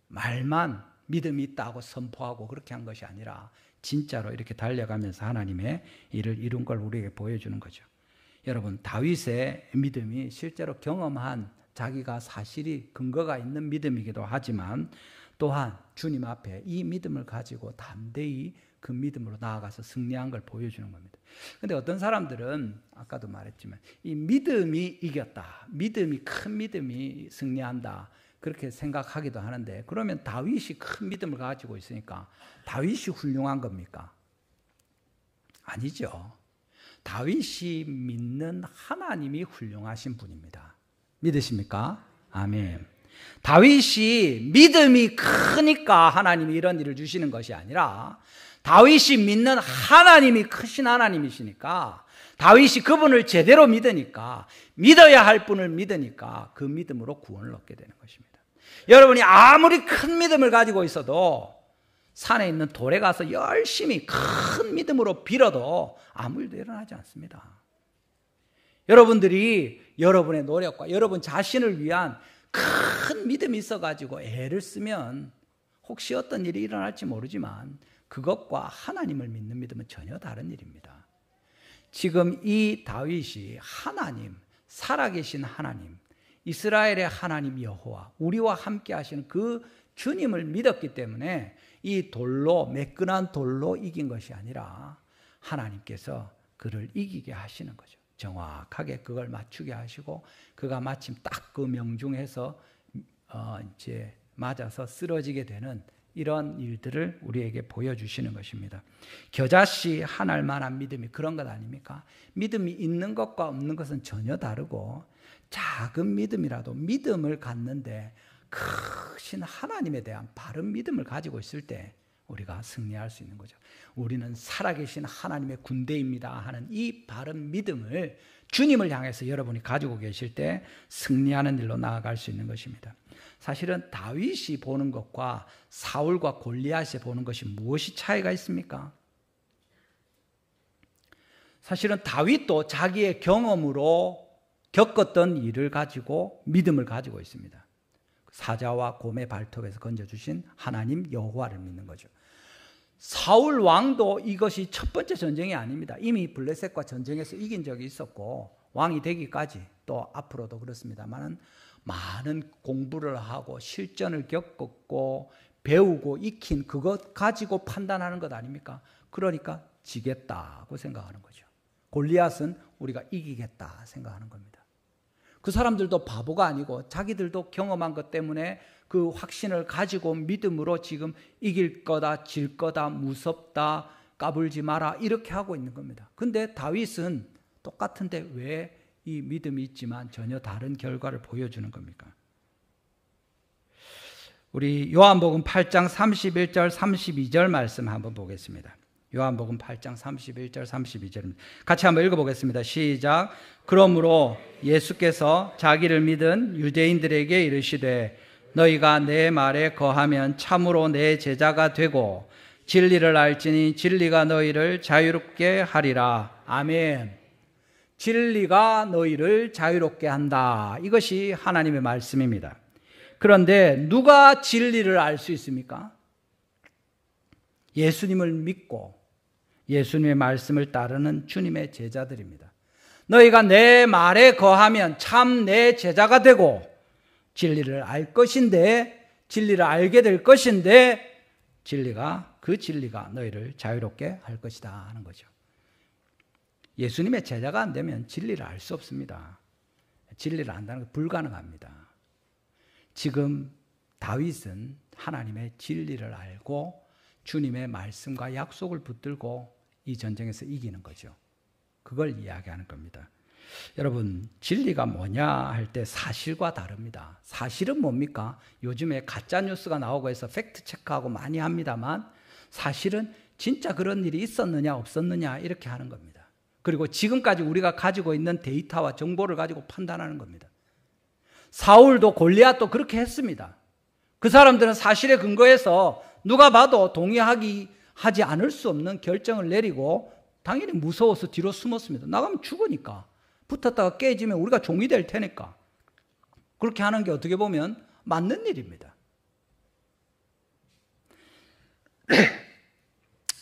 말만 믿음이 있다고 선포하고 그렇게 한 것이 아니라 진짜로 이렇게 달려가면서 하나님의 일을 이룬 걸 우리에게 보여주는 거죠. 여러분, 다윗의 믿음이 실제로 경험한 자기가 사실이 근거가 있는 믿음이기도 하지만 또한 주님 앞에 이 믿음을 가지고 담대히 그 믿음으로 나아가서 승리한 걸 보여주는 겁니다. 근데 어떤 사람들은 아까도 말했지만 이 믿음이 이겼다, 믿음이 큰 믿음이 승리한다, 그렇게 생각하기도 하는데, 그러면 다윗이 큰 믿음을 가지고 있으니까 다윗이 훌륭한 겁니까? 아니죠. 다윗이 믿는 하나님이 훌륭하신 분입니다. 믿으십니까? 아멘. 다윗이 믿음이 크니까 하나님이 이런 일을 주시는 것이 아니라, 다윗이 믿는 하나님이 크신 하나님이시니까, 다윗이 그분을 제대로 믿으니까, 믿어야 할 분을 믿으니까 그 믿음으로 구원을 얻게 되는 것입니다. 여러분이 아무리 큰 믿음을 가지고 있어도 산에 있는 돌에 가서 열심히 큰 믿음으로 빌어도 아무 일도 일어나지 않습니다. 여러분들이 여러분의 노력과 여러분 자신을 위한 큰 믿음이 있어가지고 애를 쓰면 혹시 어떤 일이 일어날지 모르지만 그것과 하나님을 믿는 믿음은 전혀 다른 일입니다. 지금 이 다윗이 하나님, 살아계신 하나님, 이스라엘의 하나님 여호와, 우리와 함께 하시는 그 주님을 믿었기 때문에 이 돌로, 매끈한 돌로 이긴 것이 아니라 하나님께서 그를 이기게 하시는 거죠. 정확하게 그걸 맞추게 하시고 그가 마침 딱 그 명중해서 이제 맞아서 쓰러지게 되는 이런 일들을 우리에게 보여주시는 것입니다. 겨자씨 하나일 만한 믿음이 그런 것 아닙니까? 믿음이 있는 것과 없는 것은 전혀 다르고, 작은 믿음이라도 믿음을 갖는데 크신 하나님에 대한 바른 믿음을 가지고 있을 때 우리가 승리할 수 있는 거죠. 우리는 살아계신 하나님의 군대입니다 하는 이 바른 믿음을 주님을 향해서 여러분이 가지고 계실 때 승리하는 일로 나아갈 수 있는 것입니다. 사실은 다윗이 보는 것과 사울과 골리앗이 보는 것이 무엇이 차이가 있습니까? 사실은 다윗도 자기의 경험으로 겪었던 일을 가지고 믿음을 가지고 있습니다. 사자와 곰의 발톱에서 건져주신 하나님 여호와를 믿는 거죠. 사울 왕도 이것이 첫 번째 전쟁이 아닙니다. 이미 블레셋과 전쟁에서 이긴 적이 있었고 왕이 되기까지 또 앞으로도 그렇습니다만 많은 공부를 하고 실전을 겪었고 배우고 익힌 그것 가지고 판단하는 것 아닙니까? 그러니까 지겠다고 생각하는 거죠. 골리앗은 우리가 이기겠다 생각하는 겁니다. 그 사람들도 바보가 아니고 자기들도 경험한 것 때문에 그 확신을 가지고 믿음으로 지금 이길 거다, 질 거다, 무섭다, 까불지 마라 이렇게 하고 있는 겁니다. 근데 다윗은 똑같은데 왜 이 믿음이 있지만 전혀 다른 결과를 보여주는 겁니까? 우리 요한복음 8장 31절 32절 말씀 한번 보겠습니다. 요한복음 8장 31절 32절입니다. 같이 한번 읽어보겠습니다. 시작. 그러므로 예수께서 자기를 믿은 유대인들에게 이르시되 너희가 내 말에 거하면 참으로 내 제자가 되고 진리를 알지니 진리가 너희를 자유롭게 하리라. 아멘. 진리가 너희를 자유롭게 한다. 이것이 하나님의 말씀입니다. 그런데 누가 진리를 알 수 있습니까? 예수님을 믿고 예수님의 말씀을 따르는 주님의 제자들입니다. 너희가 내 말에 거하면 참 내 제자가 되고 진리를 알 것인데, 진리를 알게 될 것인데 그 진리가 너희를 자유롭게 할 것이다 하는 거죠. 예수님의 제자가 안 되면 진리를 알 수 없습니다. 진리를 안다는 건 불가능합니다. 지금 다윗은 하나님의 진리를 알고 주님의 말씀과 약속을 붙들고 이 전쟁에서 이기는 거죠. 그걸 이야기하는 겁니다. 여러분, 진리가 뭐냐 할 때 사실과 다릅니다. 사실은 뭡니까? 요즘에 가짜 뉴스가 나오고 해서 팩트 체크하고 많이 합니다만 사실은 진짜 그런 일이 있었느냐 없었느냐 이렇게 하는 겁니다. 그리고 지금까지 우리가 가지고 있는 데이터와 정보를 가지고 판단하는 겁니다. 사울도 골리앗도 그렇게 했습니다. 그 사람들은 사실에 근거해서 누가 봐도 하지 않을 수 없는 결정을 내리고 당연히 무서워서 뒤로 숨었습니다. 나가면 죽으니까. 붙었다가 깨지면 우리가 종이 될 테니까. 그렇게 하는 게 어떻게 보면 맞는 일입니다.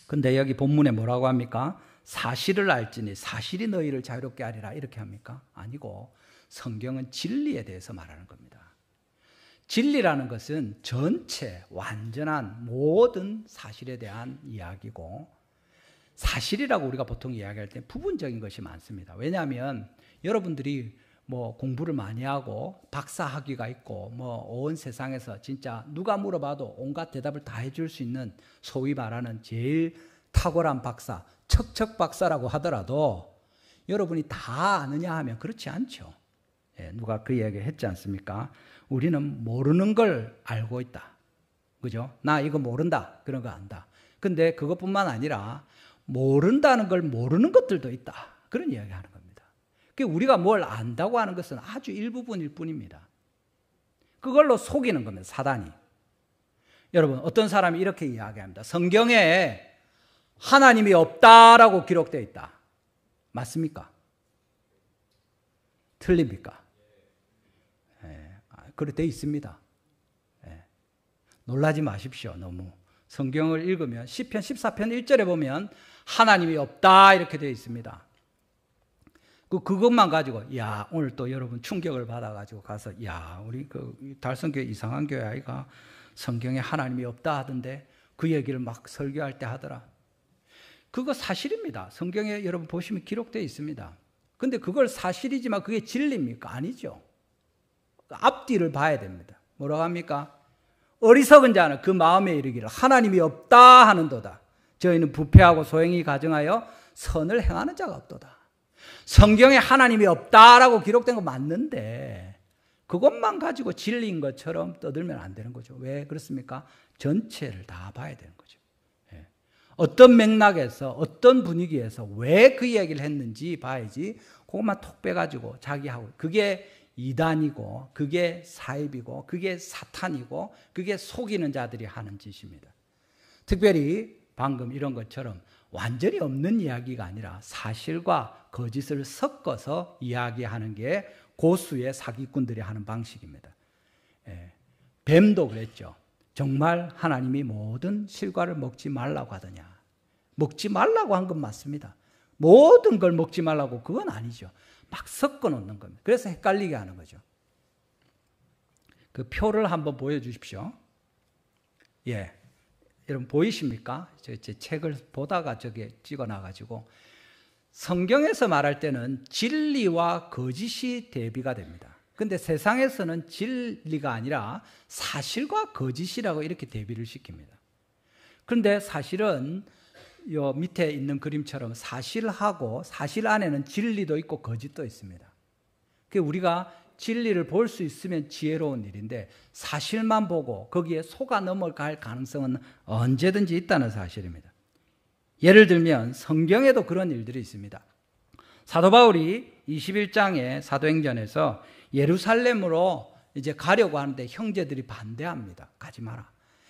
근데 여기 본문에 뭐라고 합니까? 사실을 알지니 사실이 너희를 자유롭게 하리라 이렇게 합니까? 아니고 성경은 진리에 대해서 말하는 겁니다. 진리라는 것은 전체, 완전한 모든 사실에 대한 이야기고, 사실이라고 우리가 보통 이야기할 때 부분적인 것이 많습니다. 왜냐하면 여러분들이 뭐 공부를 많이 하고 박사 학위가 있고 뭐 온 세상에서 진짜 누가 물어봐도 온갖 대답을 다 해줄 수 있는 소위 말하는 제일 탁월한 박사, 척척 박사라고 하더라도 여러분이 다 아느냐 하면 그렇지 않죠. 예, 누가 그 이야기 했지 않습니까? 우리는 모르는 걸 알고 있다. 그죠? 나 이거 모른다. 그런 거 안다. 근데 그것뿐만 아니라 모른다는 걸 모르는 것들도 있다. 그런 이야기 하는 겁니다. 우리가 뭘 안다고 하는 것은 아주 일부분일 뿐입니다. 그걸로 속이는 겁니다. 사단이. 여러분, 어떤 사람이 이렇게 이야기합니다. 성경에 하나님이 없다라고 기록되어 있다. 맞습니까? 틀립니까? 그렇게 되어 있습니다. 놀라지 마십시오. 너무. 성경을 읽으면 시편 14편 1절에 보면 하나님이 없다 이렇게 되어 있습니다. 그것만 가지고 야 오늘 또 여러분 충격을 받아가지고 가서 야 우리 그 달성교회 이상한 교회 아이가 성경에 하나님이 없다 하던데 그 얘기를 막 설교할 때 하더라. 그거 사실입니다. 성경에 여러분 보시면 기록되어 있습니다. 근데 그걸 사실이지만 그게 진리입니까? 아니죠. 앞뒤를 봐야 됩니다. 뭐라고 합니까? 어리석은 자는 그 마음에 이르기를 하나님이 없다 하는도다. 저희는 부패하고 소행이 가정하여 선을 행하는 자가 없도다. 성경에 하나님이 없다라고 기록된 거 맞는데 그것만 가지고 진리인 것처럼 떠들면 안 되는 거죠. 왜 그렇습니까? 전체를 다 봐야 되는 거죠. 어떤 맥락에서 어떤 분위기에서 왜 그 이야기를 했는지 봐야지 그것만 톡 빼가지고 자기하고 그게 이단이고 그게 사입이고 그게 사탄이고 그게 속이는 자들이 하는 짓입니다. 특별히 방금 이런 것처럼 완전히 없는 이야기가 아니라 사실과 거짓을 섞어서 이야기하는 게 고수의 사기꾼들이 하는 방식입니다. 뱀도 그랬죠. 정말 하나님이 모든 실과를 먹지 말라고 하더냐. 먹지 말라고 한 건 맞습니다. 모든 걸 먹지 말라고 그건 아니죠. 막 섞어 놓는 겁니다. 그래서 헷갈리게 하는 거죠. 그 표를 한번 보여주십시오. 예. 여러분 보이십니까? 제 책을 보다가 저게 찍어놔가지고 성경에서 말할 때는 진리와 거짓이 대비가 됩니다. 근데 세상에서는 진리가 아니라 사실과 거짓이라고 이렇게 대비를 시킵니다. 그런데 사실은 요 밑에 있는 그림처럼 사실하고 사실 안에는 진리도 있고 거짓도 있습니다. 우리가 진리를 볼 수 있으면 지혜로운 일인데 사실만 보고 거기에 속아 넘어갈 가능성은 언제든지 있다는 사실입니다. 예를 들면 성경에도 그런 일들이 있습니다. 사도 바울이 21장의 사도행전에서 예루살렘으로 이제 가려고 하는데 형제들이 반대합니다. 가지 마라.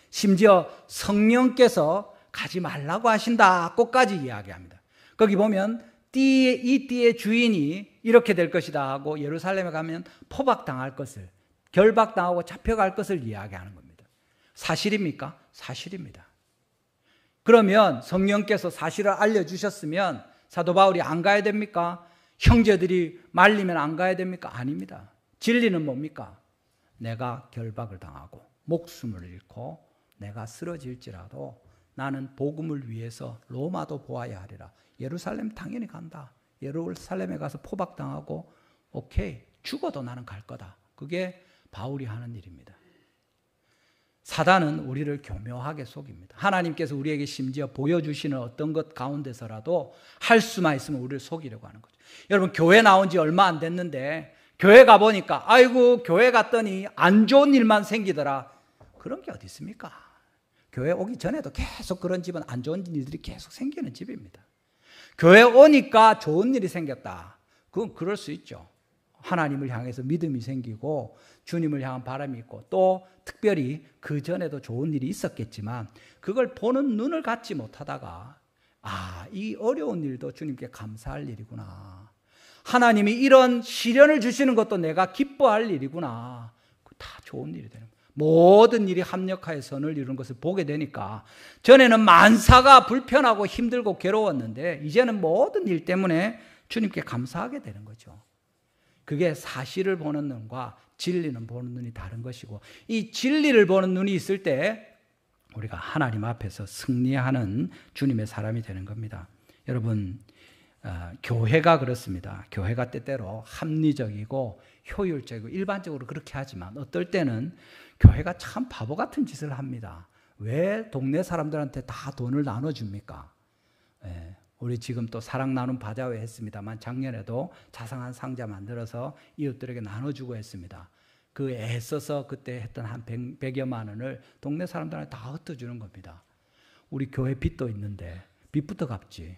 심지어 성령께서 가지 말라고 하신다. 끝까지 이야기합니다. 거기 보면 이 띠의 주인이 이렇게 될 것이다 하고 예루살렘에 가면 포박당할 것을, 결박당하고 잡혀갈 것을 이야기하는 겁니다. 사실입니까? 사실입니다. 그러면 성령께서 사실을 알려주셨으면 사도 바울이 안 가야 됩니까? 형제들이 말리면 안 가야 됩니까? 아닙니다. 진리는 뭡니까? 내가 결박을 당하고 목숨을 잃고 내가 쓰러질지라도 나는 복음을 위해서 로마도 보아야 하리라. 예루살렘 당연히 간다. 예루살렘에 가서 포박당하고 오케이 죽어도 나는 갈 거다. 그게 바울이 하는 일입니다. 사단은 우리를 교묘하게 속입니다. 하나님께서 우리에게 심지어 보여주시는 어떤 것 가운데서라도 할 수만 있으면 우리를 속이려고 하는 거죠. 여러분 교회 나온 지 얼마 안 됐는데 교회 가보니까 아이고 교회 갔더니 안 좋은 일만 생기더라. 그런 게 어디 있습니까? 교회 오기 전에도 계속 그런 집은 안 좋은 일들이 계속 생기는 집입니다. 교회 오니까 좋은 일이 생겼다. 그건 그럴 수 있죠. 하나님을 향해서 믿음이 생기고 주님을 향한 바람이 있고 또 특별히 그 전에도 좋은 일이 있었겠지만 그걸 보는 눈을 갖지 못하다가 이 어려운 일도 주님께 감사할 일이구나. 하나님이 이런 시련을 주시는 것도 내가 기뻐할 일이구나. 다 좋은 일이 되는 거예요. 모든 일이 합력하여 선을 이루는 것을 보게 되니까 전에는 만사가 불편하고 힘들고 괴로웠는데 이제는 모든 일 때문에 주님께 감사하게 되는 거죠. 그게 사실을 보는 눈과 진리는 보는 눈이 다른 것이고, 이 진리를 보는 눈이 있을 때 우리가 하나님 앞에서 승리하는 주님의 사람이 되는 겁니다. 여러분, 교회가 그렇습니다. 교회가 때때로 합리적이고 효율적이고 일반적으로 그렇게 하지만 어떨 때는 교회가 참 바보 같은 짓을 합니다. 왜 동네 사람들한테 다 돈을 나눠줍니까? 우리 지금 또 사랑 나눔 바자회 했습니다만 작년에도 자상한 상자 만들어서 이웃들에게 나눠주고 했습니다. 그 애써서 그때 했던 한 100여만 원을 동네 사람들한테 다 흩어주는 겁니다. 우리 교회 빚도 있는데 빚부터 갚지.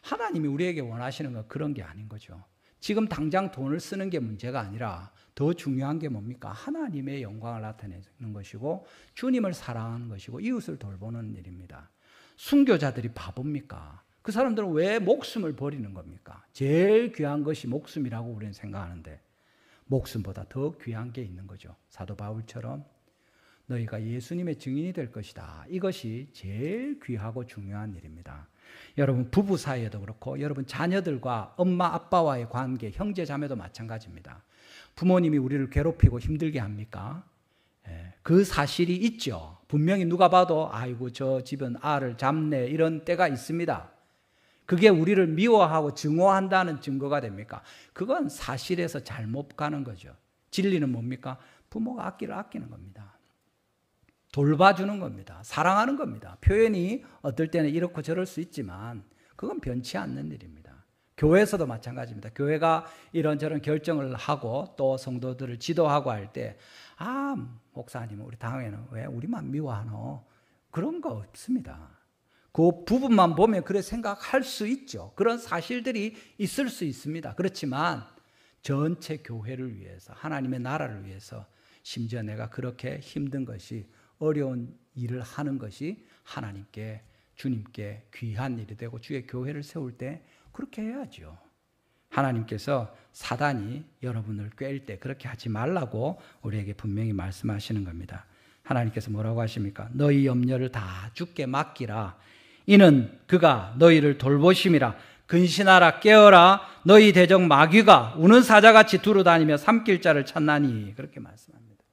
하나님이 우리에게 원하시는 건 그런 게 아닌 거죠. 지금 당장 돈을 쓰는 게 문제가 아니라 더 중요한 게 뭡니까? 하나님의 영광을 나타내는 것이고 주님을 사랑하는 것이고 이웃을 돌보는 일입니다. 순교자들이 바보입니까? 그 사람들은 왜 목숨을 버리는 겁니까? 제일 귀한 것이 목숨이라고 우리는 생각하는데 목숨보다 더 귀한 게 있는 거죠. 사도 바울처럼 너희가 예수님의 증인이 될 것이다. 이것이 제일 귀하고 중요한 일입니다. 여러분 부부 사이에도 그렇고 여러분 자녀들과 엄마 아빠와의 관계, 형제 자매도 마찬가지입니다. 부모님이 우리를 괴롭히고 힘들게 합니까? 그 사실이 있죠. 분명히 누가 봐도 아이고 저 집은 알을 잡네 이런 때가 있습니다. 그게 우리를 미워하고 증오한다는 증거가 됩니까? 그건 사실에서 잘못 가는 거죠. 진리는 뭡니까? 부모가 아끼를 아끼는 겁니다. 돌봐주는 겁니다. 사랑하는 겁니다. 표현이 어떨 때는 이렇고 저럴 수 있지만 그건 변치 않는 일입니다. 교회에서도 마찬가지입니다. 교회가 이런저런 결정을 하고 또 성도들을 지도하고 할 때 목사님 우리 당회는 왜 우리만 미워하노? 그런 거 없습니다. 그 부분만 보면 그래 생각할 수 있죠. 그런 사실들이 있을 수 있습니다. 그렇지만 전체 교회를 위해서 하나님의 나라를 위해서 심지어 내가 그렇게 힘든 것이 어려운 일을 하는 것이 하나님께 주님께 귀한 일이 되고 주의 교회를 세울 때 그렇게 해야죠. 하나님께서 사단이 여러분을 꿰일 때 그렇게 하지 말라고 우리에게 분명히 말씀하시는 겁니다. 하나님께서 뭐라고 하십니까? 너희 염려를 다 주께 맡기라. 이는 그가 너희를 돌보심이라. 근신하라 깨어라. 너희 대적 마귀가 우는 사자같이 두루다니며 삼킬 자를 찾나니. 그렇게 말씀합니다.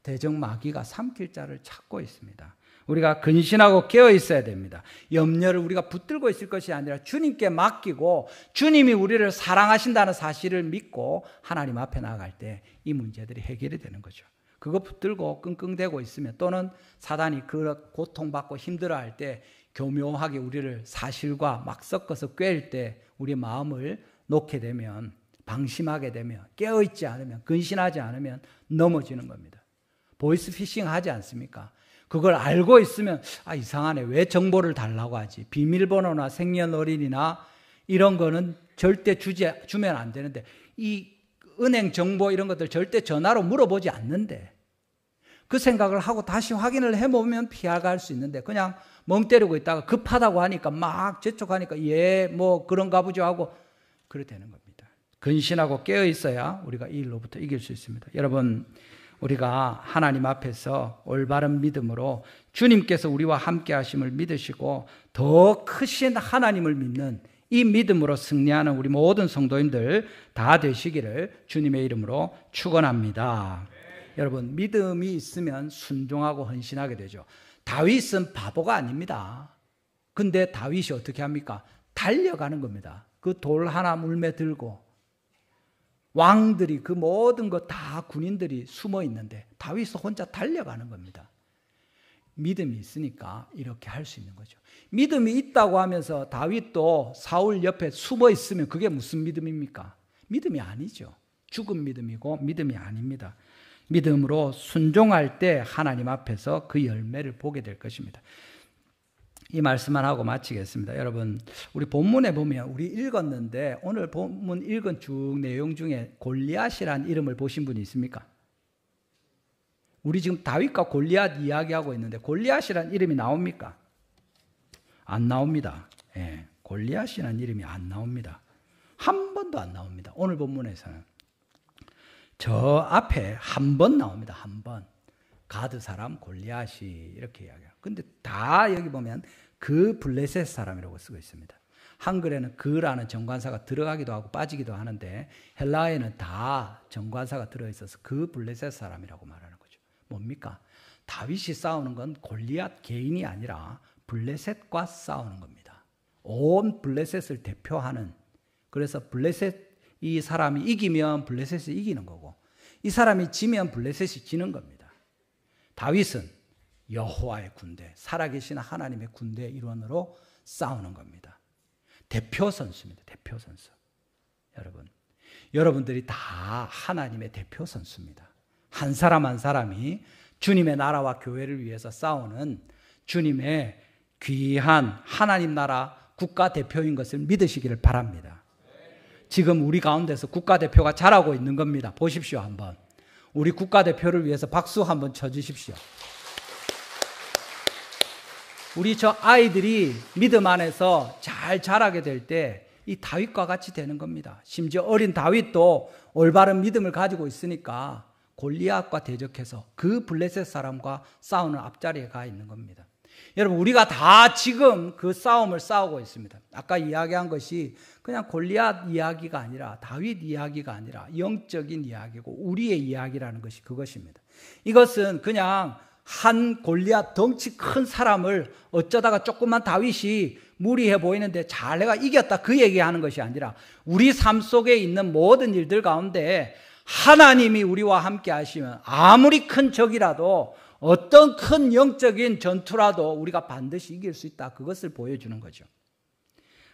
대적 마귀가 삼킬 자를 찾고 있습니다. 우리가 근신하고 깨어 있어야 됩니다. 염려를 우리가 붙들고 있을 것이 아니라 주님께 맡기고 주님이 우리를 사랑하신다는 사실을 믿고 하나님 앞에 나아갈 때 이 문제들이 해결이 되는 거죠. 그거 붙들고 끙끙대고 있으면 또는 사단이 그 고통받고 힘들어할 때 교묘하게 우리를 사실과 막 섞어서 꿰일 때 우리 마음을 놓게 되면 방심하게 되면 깨어있지 않으면 근신하지 않으면 넘어지는 겁니다. 보이스피싱 하지 않습니까? 그걸 알고 있으면 이상하네. 왜 정보를 달라고 하지? 비밀번호나 생년월일이나 이런 거는 절대 주면 안 되는데 이 은행 정보 이런 것들 절대 전화로 물어보지 않는데 그 생각을 하고 다시 확인을 해보면 피해갈 수 있는데 그냥 멍 때리고 있다가 급하다고 하니까 막 재촉하니까 뭐 그런가 보죠 하고 그래 되는 겁니다. 근신하고 깨어 있어야 우리가 이 일로부터 이길 수 있습니다. 여러분 우리가 하나님 앞에서 올바른 믿음으로 주님께서 우리와 함께 하심을 믿으시고 더 크신 하나님을 믿는 이 믿음으로 승리하는 우리 모든 성도님들 다 되시기를 주님의 이름으로 축원합니다. 여러분 믿음이 있으면 순종하고 헌신하게 되죠. 다윗은 바보가 아닙니다. 근데 다윗이 어떻게 합니까? 달려가는 겁니다. 그 돌 하나 물매 들고 왕들이 그 모든 것 다 군인들이 숨어 있는데 다윗은 혼자 달려가는 겁니다. 믿음이 있으니까 이렇게 할 수 있는 거죠. 믿음이 있다고 하면서 다윗도 사울 옆에 숨어 있으면 그게 무슨 믿음입니까? 믿음이 아니죠. 죽은 믿음이고 믿음이 아닙니다. 믿음으로 순종할 때 하나님 앞에서 그 열매를 보게 될 것입니다. 이 말씀만 하고 마치겠습니다. 여러분 우리 본문에 보면 우리 읽었는데 오늘 본문 읽은 쭉 내용 중에 골리앗이라는 이름을 보신 분이 있습니까? 우리 지금 다윗과 골리앗 이야기하고 있는데 골리앗이라는 이름이 나옵니까? 안 나옵니다. 골리앗이라는 이름이 안 나옵니다. 한 번도 안 나옵니다. 오늘 본문에서는 저 앞에 한 번 나옵니다. 한 번. 가드 사람 골리앗이 이렇게 이야기해요. 근데 다 여기 보면 그 블레셋 사람이라고 쓰고 있습니다. 한글에는 그라는 정관사가 들어가기도 하고 빠지기도 하는데 헬라어에는 다 정관사가 들어있어서 그 블레셋 사람이라고 말하는 거죠. 뭡니까? 다윗이 싸우는 건 골리앗 개인이 아니라 블레셋과 싸우는 겁니다. 온 블레셋을 대표하는, 그래서 블레셋 이 사람이 이기면 블레셋이 이기는 거고 이 사람이 지면 블레셋이 지는 겁니다. 다윗은 여호와의 군대, 살아계신 하나님의 군대 일원으로 싸우는 겁니다. 대표 선수입니다. 대표 선수. 여러분들이 다 하나님의 대표 선수입니다. 한 사람 한 사람이 주님의 나라와 교회를 위해서 싸우는 주님의 귀한 하나님 나라 국가대표인 것을 믿으시기를 바랍니다. 지금 우리 가운데서 국가대표가 자라고 있는 겁니다. 보십시오. 한번 우리 국가대표를 위해서 박수 한번 쳐주십시오. 우리 저 아이들이 믿음 안에서 잘 자라게 될 때 이 다윗과 같이 되는 겁니다. 심지어 어린 다윗도 올바른 믿음을 가지고 있으니까 골리앗과 대적해서 그 블레셋 사람과 싸우는 앞자리에 가 있는 겁니다. 여러분, 우리가 다 지금 그 싸움을 싸우고 있습니다. 아까 이야기한 것이 그냥 골리앗 이야기가 아니라 다윗 이야기가 아니라 영적인 이야기고 우리의 이야기라는 것이 그것입니다. 이것은 그냥 한 골리앗 덩치 큰 사람을 어쩌다가 조그만 다윗이 무리해 보이는데 잘 내가 이겼다 그 얘기하는 것이 아니라 우리 삶 속에 있는 모든 일들 가운데 하나님이 우리와 함께 하시면 아무리 큰 적이라도 어떤 큰 영적인 전투라도 우리가 반드시 이길 수 있다, 그것을 보여주는 거죠.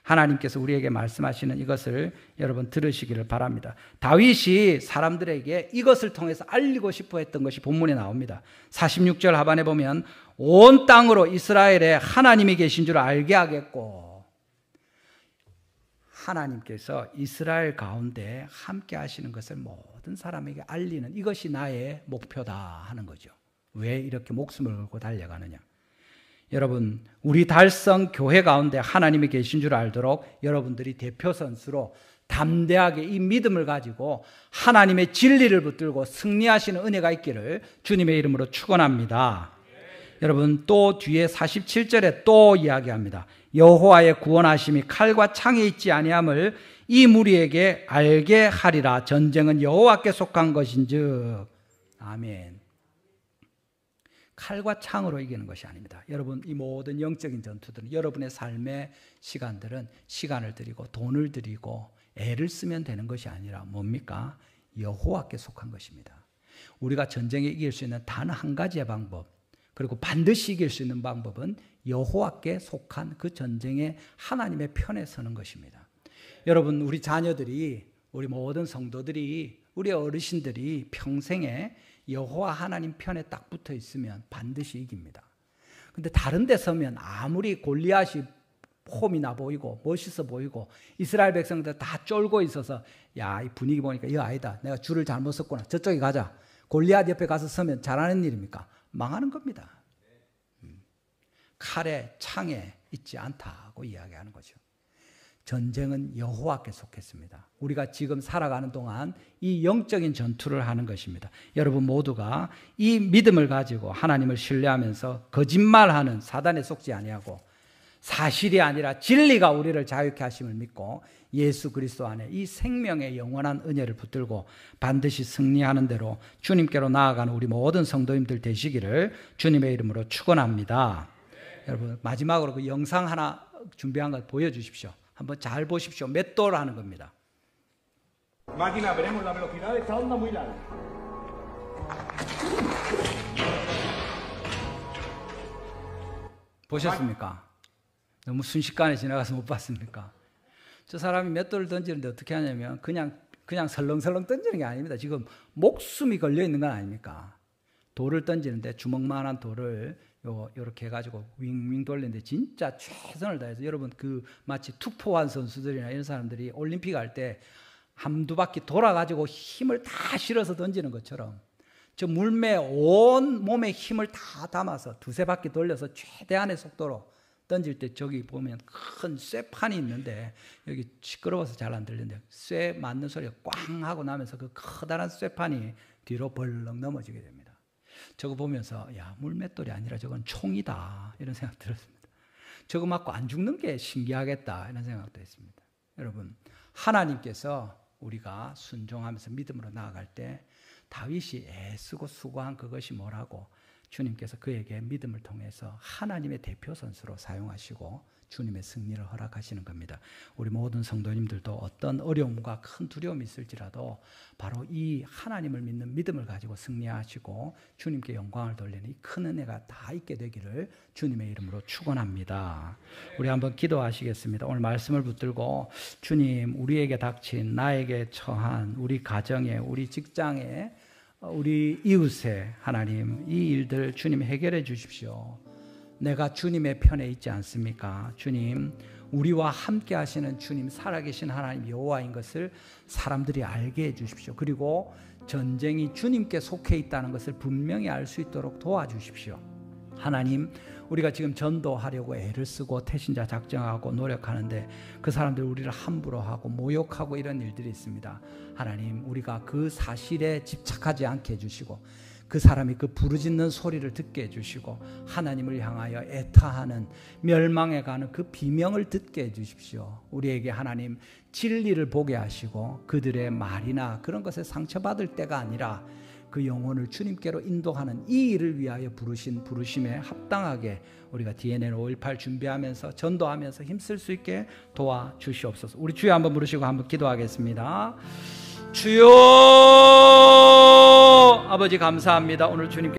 하나님께서 우리에게 말씀하시는 이것을 여러분 들으시기를 바랍니다. 다윗이 사람들에게 이것을 통해서 알리고 싶어 했던 것이 본문에 나옵니다. 46절 하반에 보면 온 땅으로 이스라엘에 하나님이 계신 줄 알게 하겠고, 하나님께서 이스라엘 가운데 함께 하시는 것을 모든 사람에게 알리는 이것이 나의 목표다 하는 거죠. 왜 이렇게 목숨을 걸고 달려가느냐? 여러분, 우리 달성 교회 가운데 하나님이 계신 줄 알도록 여러분들이 대표 선수로 담대하게 이 믿음을 가지고 하나님의 진리를 붙들고 승리하시는 은혜가 있기를 주님의 이름으로 축원합니다. 여러분, 또 뒤에 47절에 또 이야기합니다. 여호와의 구원하심이 칼과 창에 있지 아니함을 이 무리에게 알게 하리라. 전쟁은 여호와께 속한 것인즉. 아멘. 칼과 창으로 이기는 것이 아닙니다. 여러분, 이 모든 영적인 전투들은, 여러분의 삶의 시간들은 시간을 들이고 돈을 들이고 애를 쓰면 되는 것이 아니라 뭡니까? 여호와께 속한 것입니다. 우리가 전쟁에 이길 수 있는 단 한 가지의 방법, 그리고 반드시 이길 수 있는 방법은 여호와께 속한 그 전쟁에 하나님의 편에 서는 것입니다. 여러분, 우리 자녀들이, 우리 모든 성도들이, 우리 어르신들이 평생에 여호와 하나님 편에 딱 붙어 있으면 반드시 이깁니다. 근데 다른 데 서면 아무리 골리앗이 폼이 나 보이고 멋있어 보이고 이스라엘 백성들 다 쫄고 있어서, 야, 이 분위기 보니까 이거 아니다, 내가 줄을 잘못 섰구나, 저쪽에 가자, 골리앗 옆에 가서 서면 잘하는 일입니까? 망하는 겁니다. 칼에 창에 있지 않다고 이야기하는 거죠. 전쟁은 여호와께 속했습니다. 우리가 지금 살아가는 동안 이 영적인 전투를 하는 것입니다. 여러분 모두가 이 믿음을 가지고 하나님을 신뢰하면서 거짓말하는 사단에 속지 아니하고 사실이 아니라 진리가 우리를 자유케 하심을 믿고 예수 그리스도 안에 이 생명의 영원한 은혜를 붙들고 반드시 승리하는 대로 주님께로 나아가는 우리 모든 성도님들 되시기를 주님의 이름으로 축원합니다. 여러분, 마지막으로 그 영상 하나 준비한 걸 보여주십시오. 한번 잘 보십시오. 몇 도를 하는 겁니다. Máquina, veremos la velocidad de esta onda muy larga. 보셨습니까? 너무 순식간에 지나가서 못 봤습니까? 저 사람이 몇 도를 던지는데 어떻게 하냐면 그냥 설렁설렁 던지는 게 아닙니다. 지금 목숨이 걸려 있는 건 아닙니까? 돌을 던지는데 주먹만한 돌을 요렇게 해가지고 윙윙 돌리는데 진짜 최선을 다해서, 여러분 그 마치 투포한 선수들이나 이런 사람들이 올림픽 할 때 한두 바퀴 돌아가지고 힘을 다 실어서 던지는 것처럼 저 물매 온 몸에 힘을 다 담아서 두세 바퀴 돌려서 최대한의 속도로 던질 때, 저기 보면 큰 쇠판이 있는데 여기 시끄러워서 잘 안 들리는데 쇠 맞는 소리가 꽝 하고 나면서 그 커다란 쇠판이 뒤로 벌렁 넘어지게 됩니다. 저거 보면서, 야, 물맷돌이 아니라 저건 총이다, 이런 생각 들었습니다. 저거 맞고 안 죽는 게 신기하겠다 이런 생각도 했습니다. 여러분, 하나님께서 우리가 순종하면서 믿음으로 나아갈 때 다윗이 애쓰고 수고한 그것이 뭐라고 주님께서 그에게 믿음을 통해서 하나님의 대표 선수로 사용하시고 주님의 승리를 허락하시는 겁니다. 우리 모든 성도님들도 어떤 어려움과 큰 두려움이 있을지라도 바로 이 하나님을 믿는 믿음을 가지고 승리하시고 주님께 영광을 돌리는 이 큰 은혜가 다 있게 되기를 주님의 이름으로 축원합니다. 우리 한번 기도하시겠습니다. 오늘 말씀을 붙들고 주님, 우리에게 닥친, 나에게 처한, 우리 가정에, 우리 직장에, 우리 이웃에 하나님 이 일들 주님 해결해 주십시오. 내가 주님의 편에 있지 않습니까? 주님, 우리와 함께 하시는 주님, 살아계신 하나님 여호와인 것을 사람들이 알게 해 주십시오. 그리고 전쟁이 주님께 속해 있다는 것을 분명히 알 수 있도록 도와주십시오. 하나님, 우리가 지금 전도하려고 애를 쓰고 태신자 작정하고 노력하는데 그 사람들 우리를 함부로 하고 모욕하고 이런 일들이 있습니다. 하나님, 우리가 그 사실에 집착하지 않게 해주시고 그 사람이 그 부르짖는 소리를 듣게 해주시고 하나님을 향하여 애타하는 멸망해가는 그 비명을 듣게 해주십시오. 우리에게 하나님 진리를 보게 하시고 그들의 말이나 그런 것에 상처받을 때가 아니라 그 영혼을 주님께로 인도하는 이 일을 위하여 부르신 부르심에 합당하게 우리가 DNN 5.18 준비하면서 전도하면서 힘쓸 수 있게 도와주시옵소서. 우리 주여 한번 부르시고 한번 기도하겠습니다. 주여, 아버지 감사합니다. 오늘 주님께